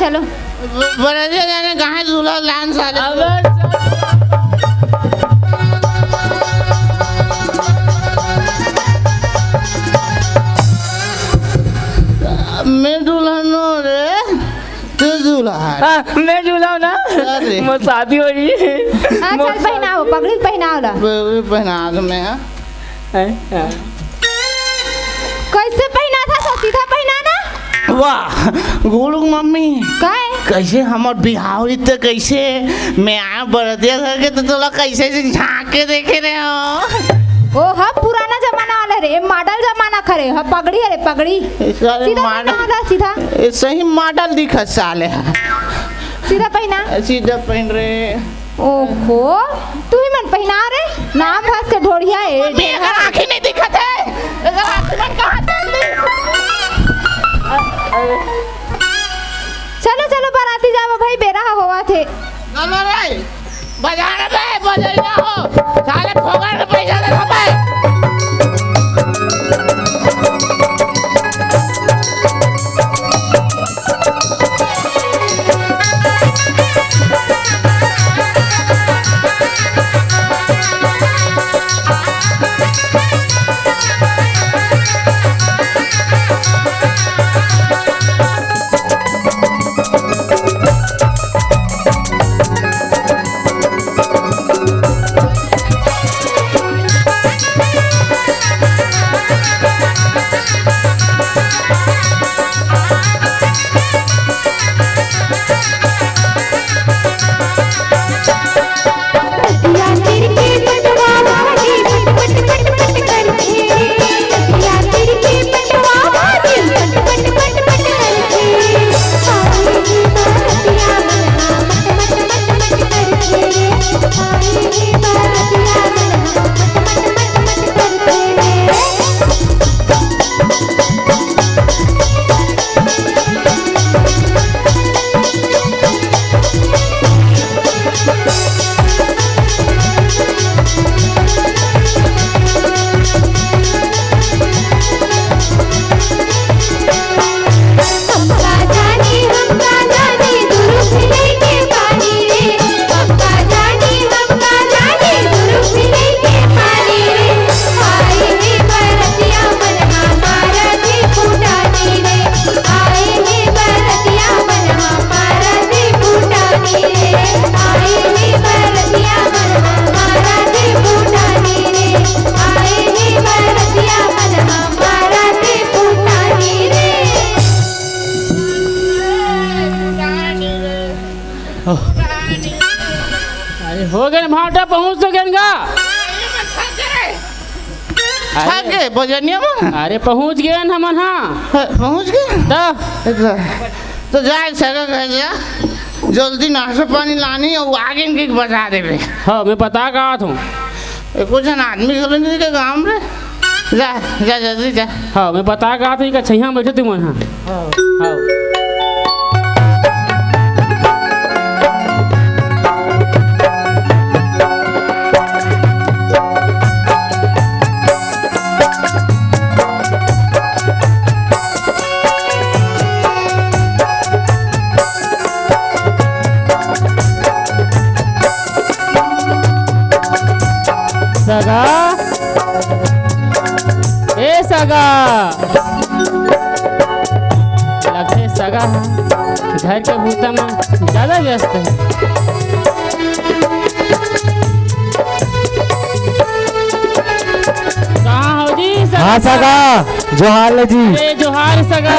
चलो बरदिया जाने कहाँ दूल्हा लान साले मैं दुल्हन हूँ रे तू दूल्हा मैं दूल्हा हूँ ना अरे। मैं शादी हो रही हाँ चल पहनाओ पगड़ी पहनाओ ला पहना दो मैं कैसे पहना था तो सीधा पहनाना वाह गोलू मम्मी काय कैसे हमार बिहार हुई तो कैसे मैं आया बरदिया घर के तो तोला कैसे से झांक के देखे रहे हो ओ हाँ पुराना जमाना वाला रे मॉडल जमाना खरे हाँ पगड़ी है रे पगड़ी सीधा पहना ला सीधा सही मॉडल दिखा साले सीधा पहना सीधा पहन रहे ओहो तू ही मन पहना रे नाम भास के ढोड़िया है मेरा आँखें नहीं दिखा थे चलो चलो बाराती जाओ भाई बेरा हुआ थे चलो रे बाजार में बजरिया हो साले फोगड़ में पैसा दे भाई अरे हो गए भाटा पहुँच तो गंगा थक गए बजनिया में अरे पहुँच गए हमन हाँ पहुँच गए तो तो जाए सगा कह जा जल्दी नाश्ता पानी लानी और आगे इनके बता दे बे हाँ मैं पता कहा था कुछ आदमी चलो के गाँव में जा जा जल्दी जा हाँ मैं पता कहा था कि छैया बैठे तुम हाँ हाँ सगा ए सगा लगते सगा घर के भूता में ज्यादा व्यस्त है कहाँ हो जी सगा? हाँ सगा जोहार जी अरे जोहार सगा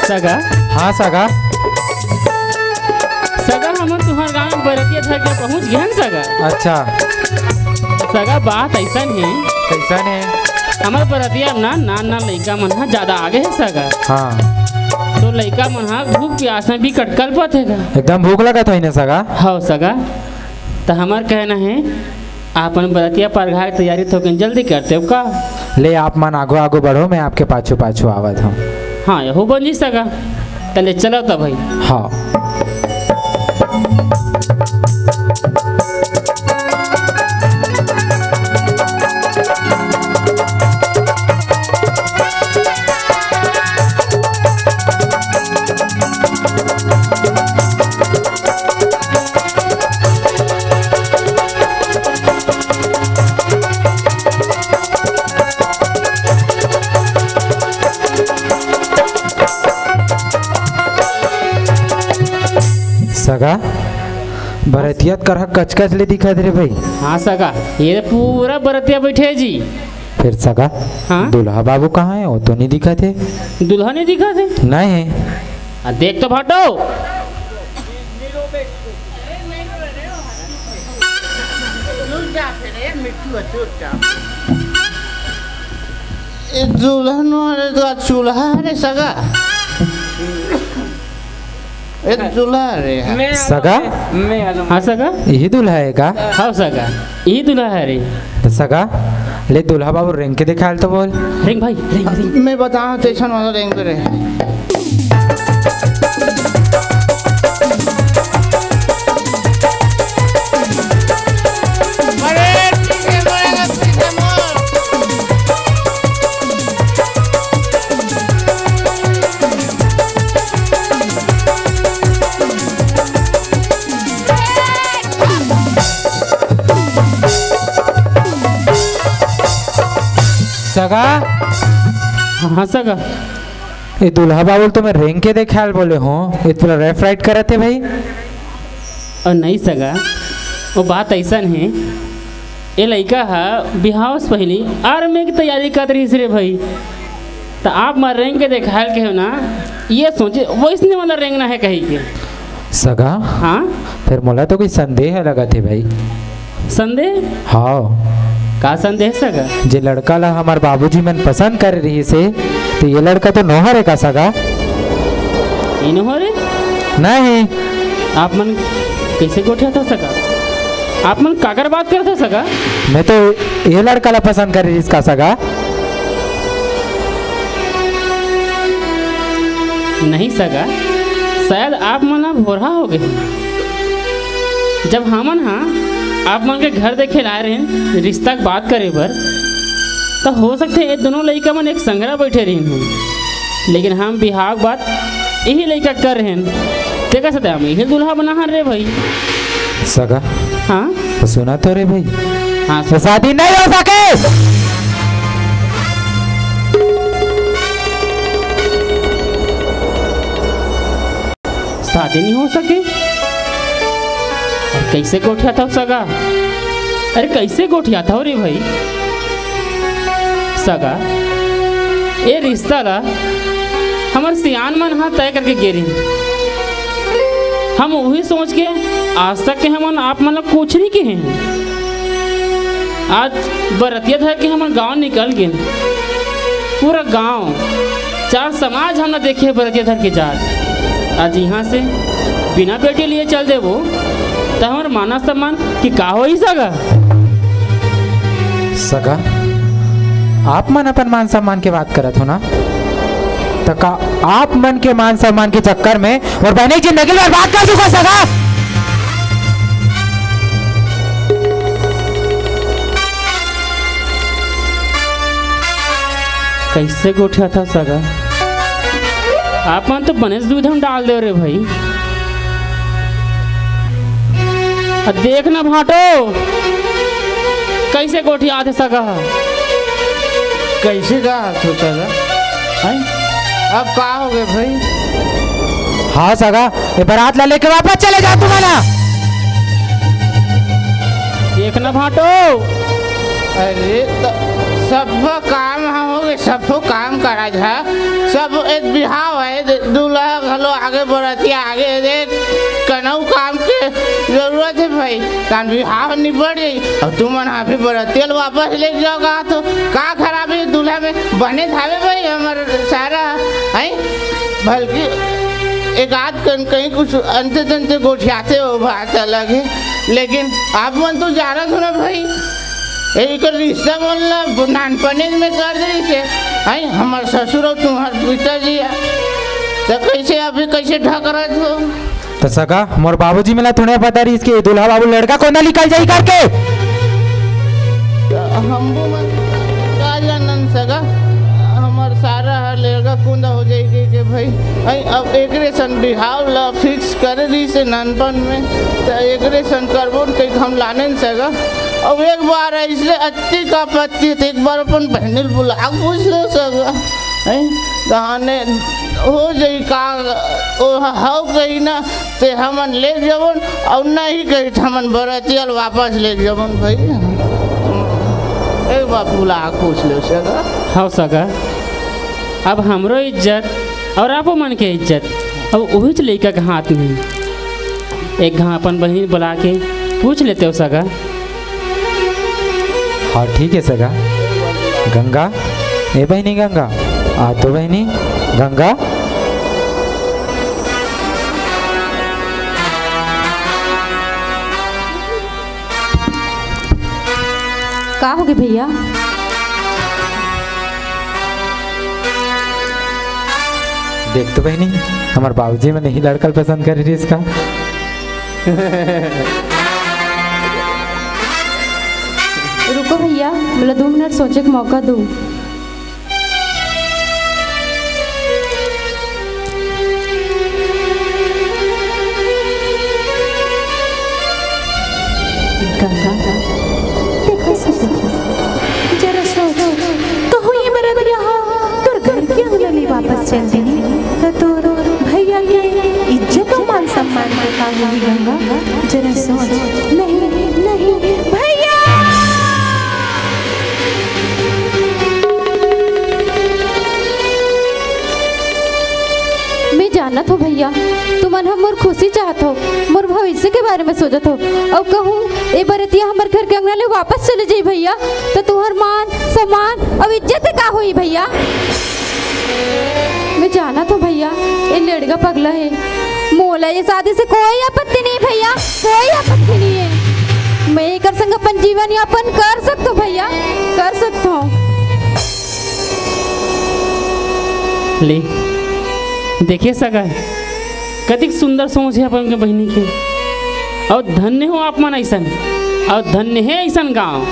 सगा हाँ सगा सगा हम तुम्हारे गाँव में बरतिया धर के पहुँच गए हैं सगा अच्छा सगा बात ऐसा नहीं है कैसा ने हमारे बरतिया में ना ना लड़का मन हा ज्यादा आगे है सगा हाँ तो लड़का मन हा भूख प्यास में भी कटकल पथेगा एकदम भूख लगा था इन्हें सगा हाँ सगा तो हमार कहना है आपन बरतिया पर घाट तैयारी तो जल्दी करते हो का ले आप मन आगो आगो बढ़ो मैं आपके पाछू पाछू आवत हूँ हाँ यहो बन जी सगा चले चलो तो भाई। हाँ सगा बरतियत कर कचकच ले दिखत रे भाई। हाँ सगा, ये पूरा बरतिया बैठे जी। फिर सगा हाँ? दुल्हा बाबू कहाँ है? वो तो नहीं दिखा थे। दुल्हा नहीं दिखा थे? नहीं देख तो भाटो। दुल्हन वाले तो चूल्हा रे सगा, दूल्हा रे सगा। हाँ सगा, यही दूल्हा है का? हाँ सगा, यही दूल्हा है रे। तो सगा ले दूल्हा बाबू रेंग के दिखा तो बोल। रेंग भाई रेंग रेंग। मैं बताऊँ टेंशन वाला रेंग पे रहे। सगा हाँ सगा, ये दूल्हा बाबू तो मैं रेंग के देखा बोले हूँ, ये पूरा रेफ राइट करे थे भाई। और नहीं सगा, वो बात ऐसा है, ये लड़का है बिहाव से पहले आर्मी की तैयारी कर रही रे भाई। तो आप मार रेंग के देखा के हो ना, ये सोचे वो इसने मतलब रेंगना है कहीं के। सगा हाँ फिर मोला तो कोई संदेह लगा थे भाई। संदेह? हाँ का संदेह सगा? जे लड़का ला हमार बाबूजी मन पसंद कर रही से, तो ये लड़का तो नौहर है का सगा? इन हो रे नहीं। आप मन कैसे गोठा था सगा? आप मन काकर बात करते सगा? मैं तो ये लड़का ला पसंद कर रही इसका सगा। नहीं सगा, शायद आप मन भोरा हो गए। जब हमन हाँ आप मन के घर देखे लाए रहे हैं रिश्ता की बात करे पर, तो हो सकते ये दोनों लड़का मन एक संग्रह बैठे रहे हैं, लेकिन हम बिहार की बात यही लड़का कर रहे हैं। देखा सकते हम यही दूल्हा बना रे भाई। सगा हाँ तो सुना तो रे भाई। हाँ तो शादी नहीं हो सके। शादी नहीं हो सके? कैसे गोठिया था सगा? अरे कैसे गोठिया था रे भाई सगा? ये रिश्ता ला हमारे सियान मन हाँ तय करके गिरी। हम वही सोच के आज तक के हम आप मतलब कुछ नहीं के हैं। आज बरतिया था कि हम गांव निकल गए, पूरा गांव चार समाज हमने देखे बरतिया धर के जात। आज यहाँ से बिना बेटे लिए चल दे वो तो हमारे माना सम्मान कि का हो ही सगा? सगा आप मन अपन मान सम्मान की बात करत हो ना, तो का आप मन के मान सम्मान के चक्कर में और बहने की जिंदगी में बात कर चुका सगा? कैसे गोठा था सगा? आप मन तो बनेस दूध हम डाल दे रे भाई। देख ना भाटो कैसे गोठी आते सगा? कैसे का तो सगा? अब का हो गए भाई? हाँ सगा ये बारात ला लेके वापस चले जा तुम्हारा। देख ना भाटो। अरे तो सब काम हो गए, सब काम करा जा, सब एक बिहाव है, दूल्हा घलो आगे बरतिया आगे देख कनऊ काम के जरूरत है भाई। कान बिहाव निबड़ गई और तुम यहाँ पे बरतियल वापस ले जाओगा तो का खराबी दूल्हा में बने थावे भाई हमारा सारा है। बल्कि एक आध कहीं कुछ अंत तंत गोठियाते हो बात अलग है, लेकिन आप मन तो जा रहा ना भाई। एक रिश्ता बोलना नानपने में कर दी से, हमारे ससुर और तुम्हारे पिताजी तो कैसे अभी कैसे ढक रहे हो? तो सगा मोर बाबूजी मिला थोड़ा पता रही इसके दूल्हा बाबू लड़का को ना निकल जाई करके। हम का जानन सगा हमार सारा लड़का कुंदा हो जाएगी कि भाई आई अब एकरे सन बिहाव ला फिक्स कर दी से नानपन में तो एकरे सन करबो कहीं हम लाने न सगा। अब एक बार ऐसे अच्छी का पत्ती तो एक बार अपन बहनिल बुला पूछ लो सगा कहाने हो जाई का ओ हाउ कही ना ते हमन ले जवन और नहीं कही हमन बरतियल वापस ले जवन भाई एक बार बुला पूछ लो सगा। हाँ सगा अब हमरो इज्जत और आपो मन के इज्जत अब वही तो लड़का के हाथ में एक घाव अपन बहन बुला के पूछ लेते हो सगा। हाँ ठीक है सगा। गंगा ए बहनी गंगा आ तो बहनी गंगा का होगे भैया? देख तो बहनी हमारे बाबूजी में नहीं लड़का पसंद कर रही इसका। रुको भैया मतलब 2 मिनट सोचे का मौका दो। गंगा देखो जरा सोचो कहूँ ये मेरा दिया तोर घर के अंगली वापस चल दी तो तोर भैया के इज्जत और मान सम्मान के काम होगी। गंगा जरा सोच। नहीं नहीं भैया मैं जानत हो भैया तुमन हम मोर खुशी चाहत हो मोर भविष्य के बारे में सोचत हो और कहूँ ए बरतिया हमार घर के अंगना ले वापस चले जाई भैया तो तुहर मान सम्मान और इज्जत का हुई भैया। मैं जानत हो भैया ये लड़का पगला है मोला ये शादी से कोई आपत्ति नहीं भैया कोई आपत्ति नहीं है। मैं एक संग अपन जीवन यापन कर सकता हूँ भैया कर सकता हूँ। ले देखिए सगा कतिक सुंदर सोच है अपन के बहनी के और धन्य हो आप मन ऐसा और धन्य है ऐसा गाँव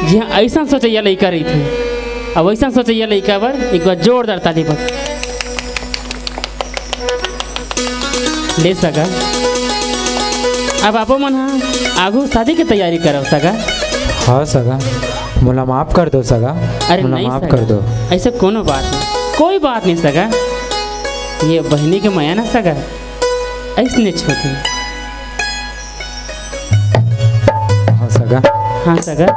जहाँ ऐसा सोचैया लड़का रही थी अब ऐसा सोचैया लड़का पर एक बार जोरदार ताली पर ले सका। अब आपो मन हाँ आगू शादी की तैयारी करो सगा। हाँ सगा मोला माफ कर दो सगा। अरे मोला नहीं माफ सगा कर दो। ऐसा कोनो बात नहीं कोई बात नहीं सगा ये बहनी के माया ना सगा ऐसने छोटे। हाँ सगा। हाँ सगा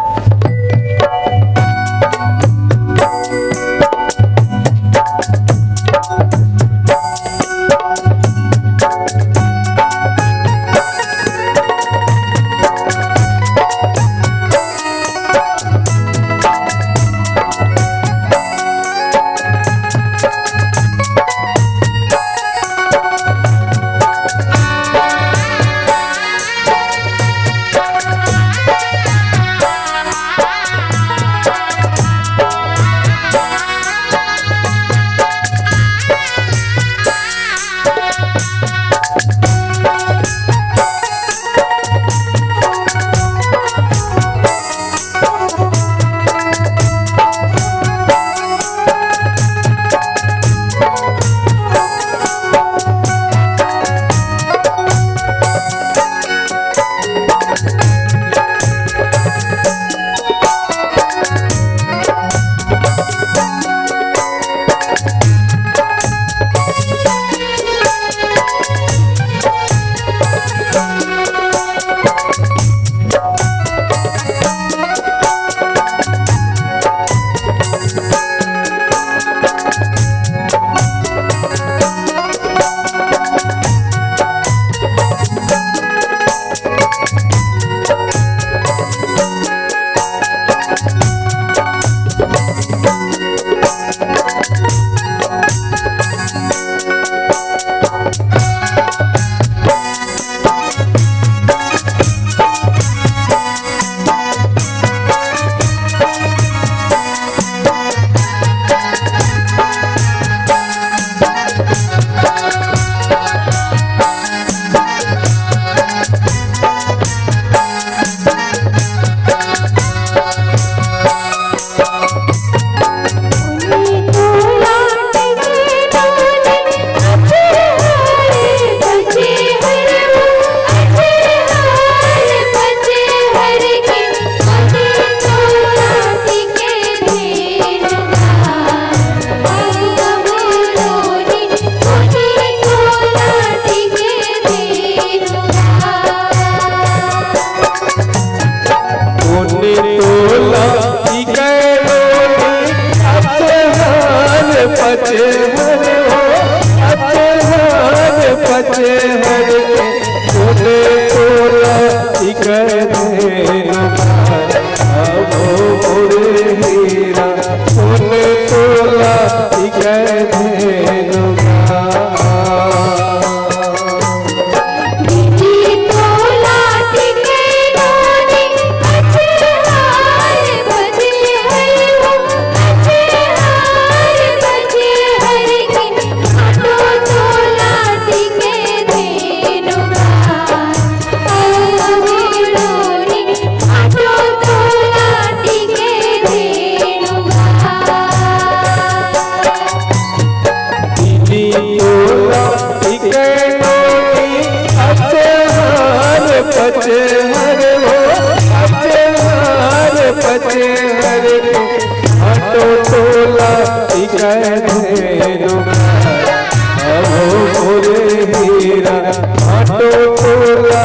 पुण्य तोला पचे हरे हो पचे हरे पुण्य तोला हीरा पुण्य तोला पचे हरे हो पचे हरे हटो तोला हीरा हटो तोला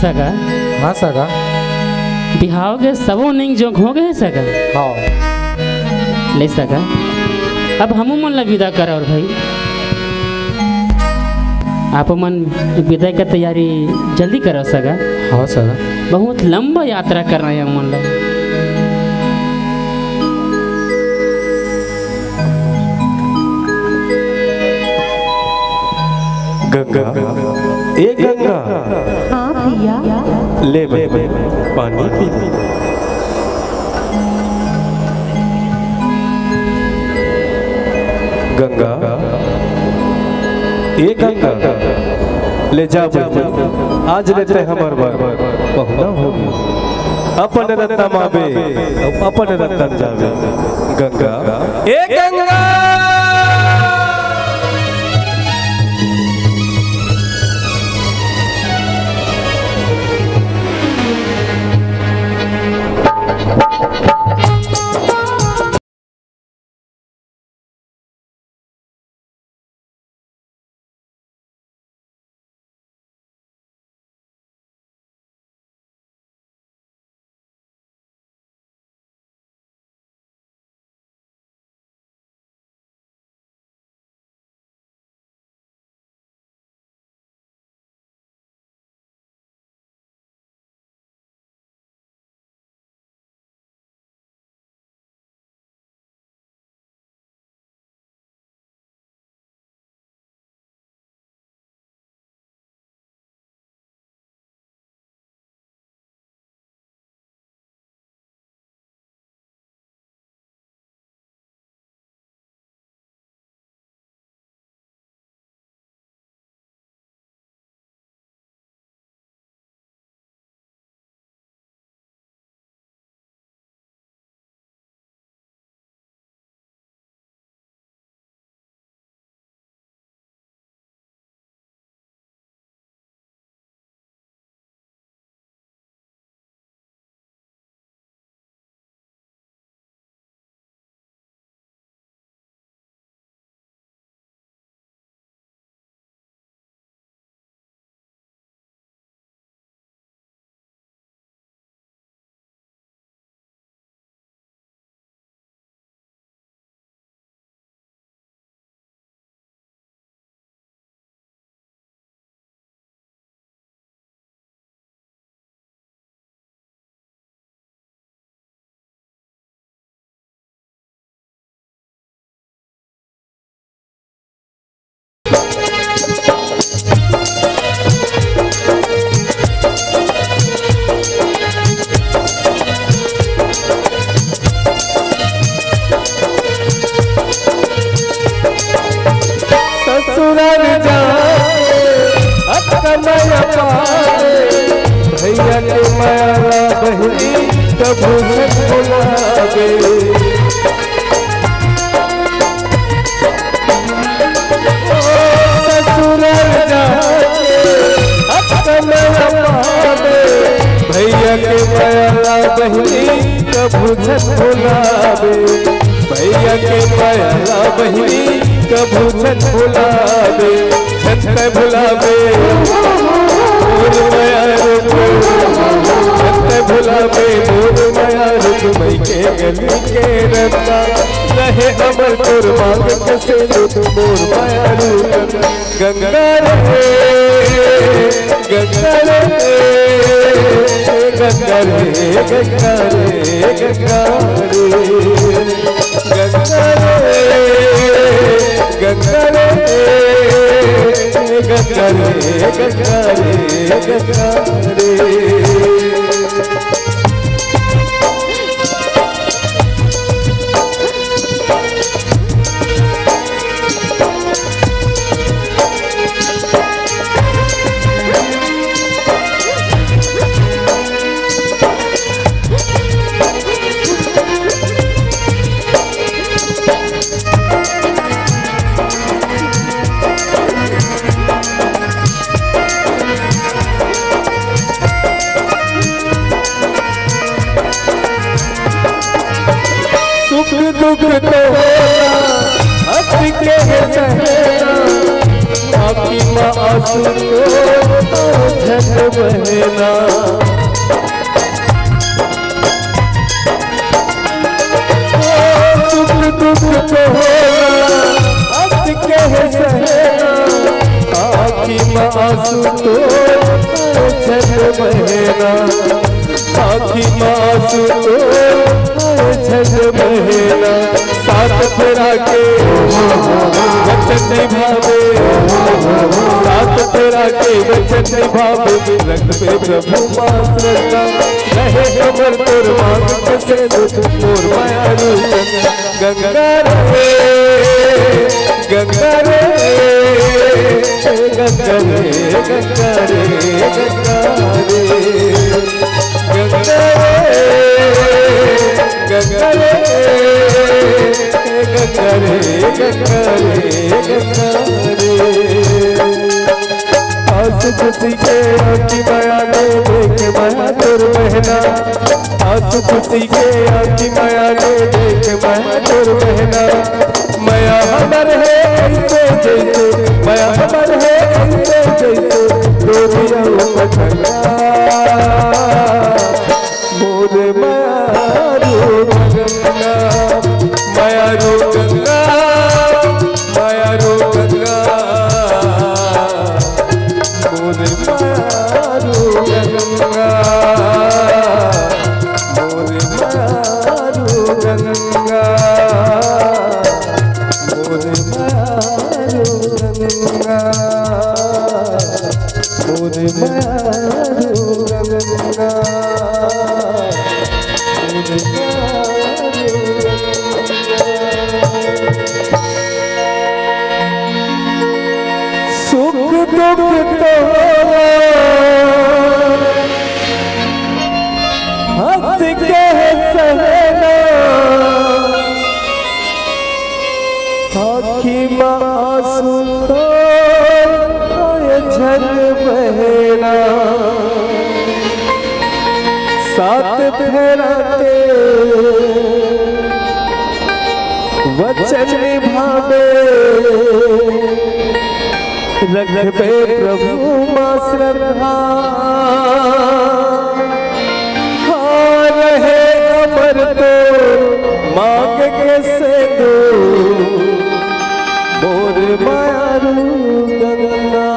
सगा हाँ सगा बिहाव के सबो नहीं जो हो गए सगा हाँ ले सगा अब हमू मन ला विदा कर और भाई आप मन विदाई का तैयारी जल्दी करो सगा। हाँ सगा बहुत लंबा यात्रा करना है मन ला। गंगा ए गंगा हाँ भैया ले पानी पी गंगा ए गंगा ले जा आज लेते हमार बार पहुना होगी अपन रत्न मावे अपन रत्न जावे गंगा ए गंगा। पयाला बहनी कभू छत बुलावे ससुराल जाके अपने पावे भैया के पयाला बहनी कभू छत बुलावे भैया के पयाला बहनी कभू छत बुलावे छत पे बुलावे मोर माया रूप छत पे बुलावे मोर माया रूप मई के गली के रंगा रहे अमर तोर मांग कसे रूप मोर माया रूप गंगा रे गंगा रे गंगा रे गंगा रे गंगा रे गंगा रे गंगा रे गंगा रे गंगा रे गंगा रे दुख तो हंस के सहना आपकी माँ आंसू को झट बहना दुख दुख तो हंस के सहना आपकी माँ आंसू को झट बहना आपकी माँ आंसू को छठ बहना साथ फेरा के वचन निभावे साथ फेरा के वचन निभावे रंग पे प्रभु मां श्रद्धा रहे अमर तोर मांग कसे दुख मोर माया रूप गंगा रे गंगा रे गंगा रे गंगा रे गंगा रे गंगा रे गंगा रे गंगा रे गंगा रे गंगा रे आस खुशी के आँखी माया ने देख माया तोर बहना आस खुशी के आँखी माया ने देख माया तोर बहना माया हमर है ऐसे जैसे माया हमर है ऐसे जैसे डोरिया पतंगा मोर माया रो गंगा माया रो गंगा मोर माया रो गंगा मोर माया रो गंगा मोर माया रो गंगा मोर माया रो गंगा सुख दुख तो हंस के सहना आँखी माँ आंसू तो झल बहना साथ फेरा के वचन निभावे रख पे प्रभु मां श्रद्धा रहे अमर तो मांग कैसे दो मोर माया रू गंगा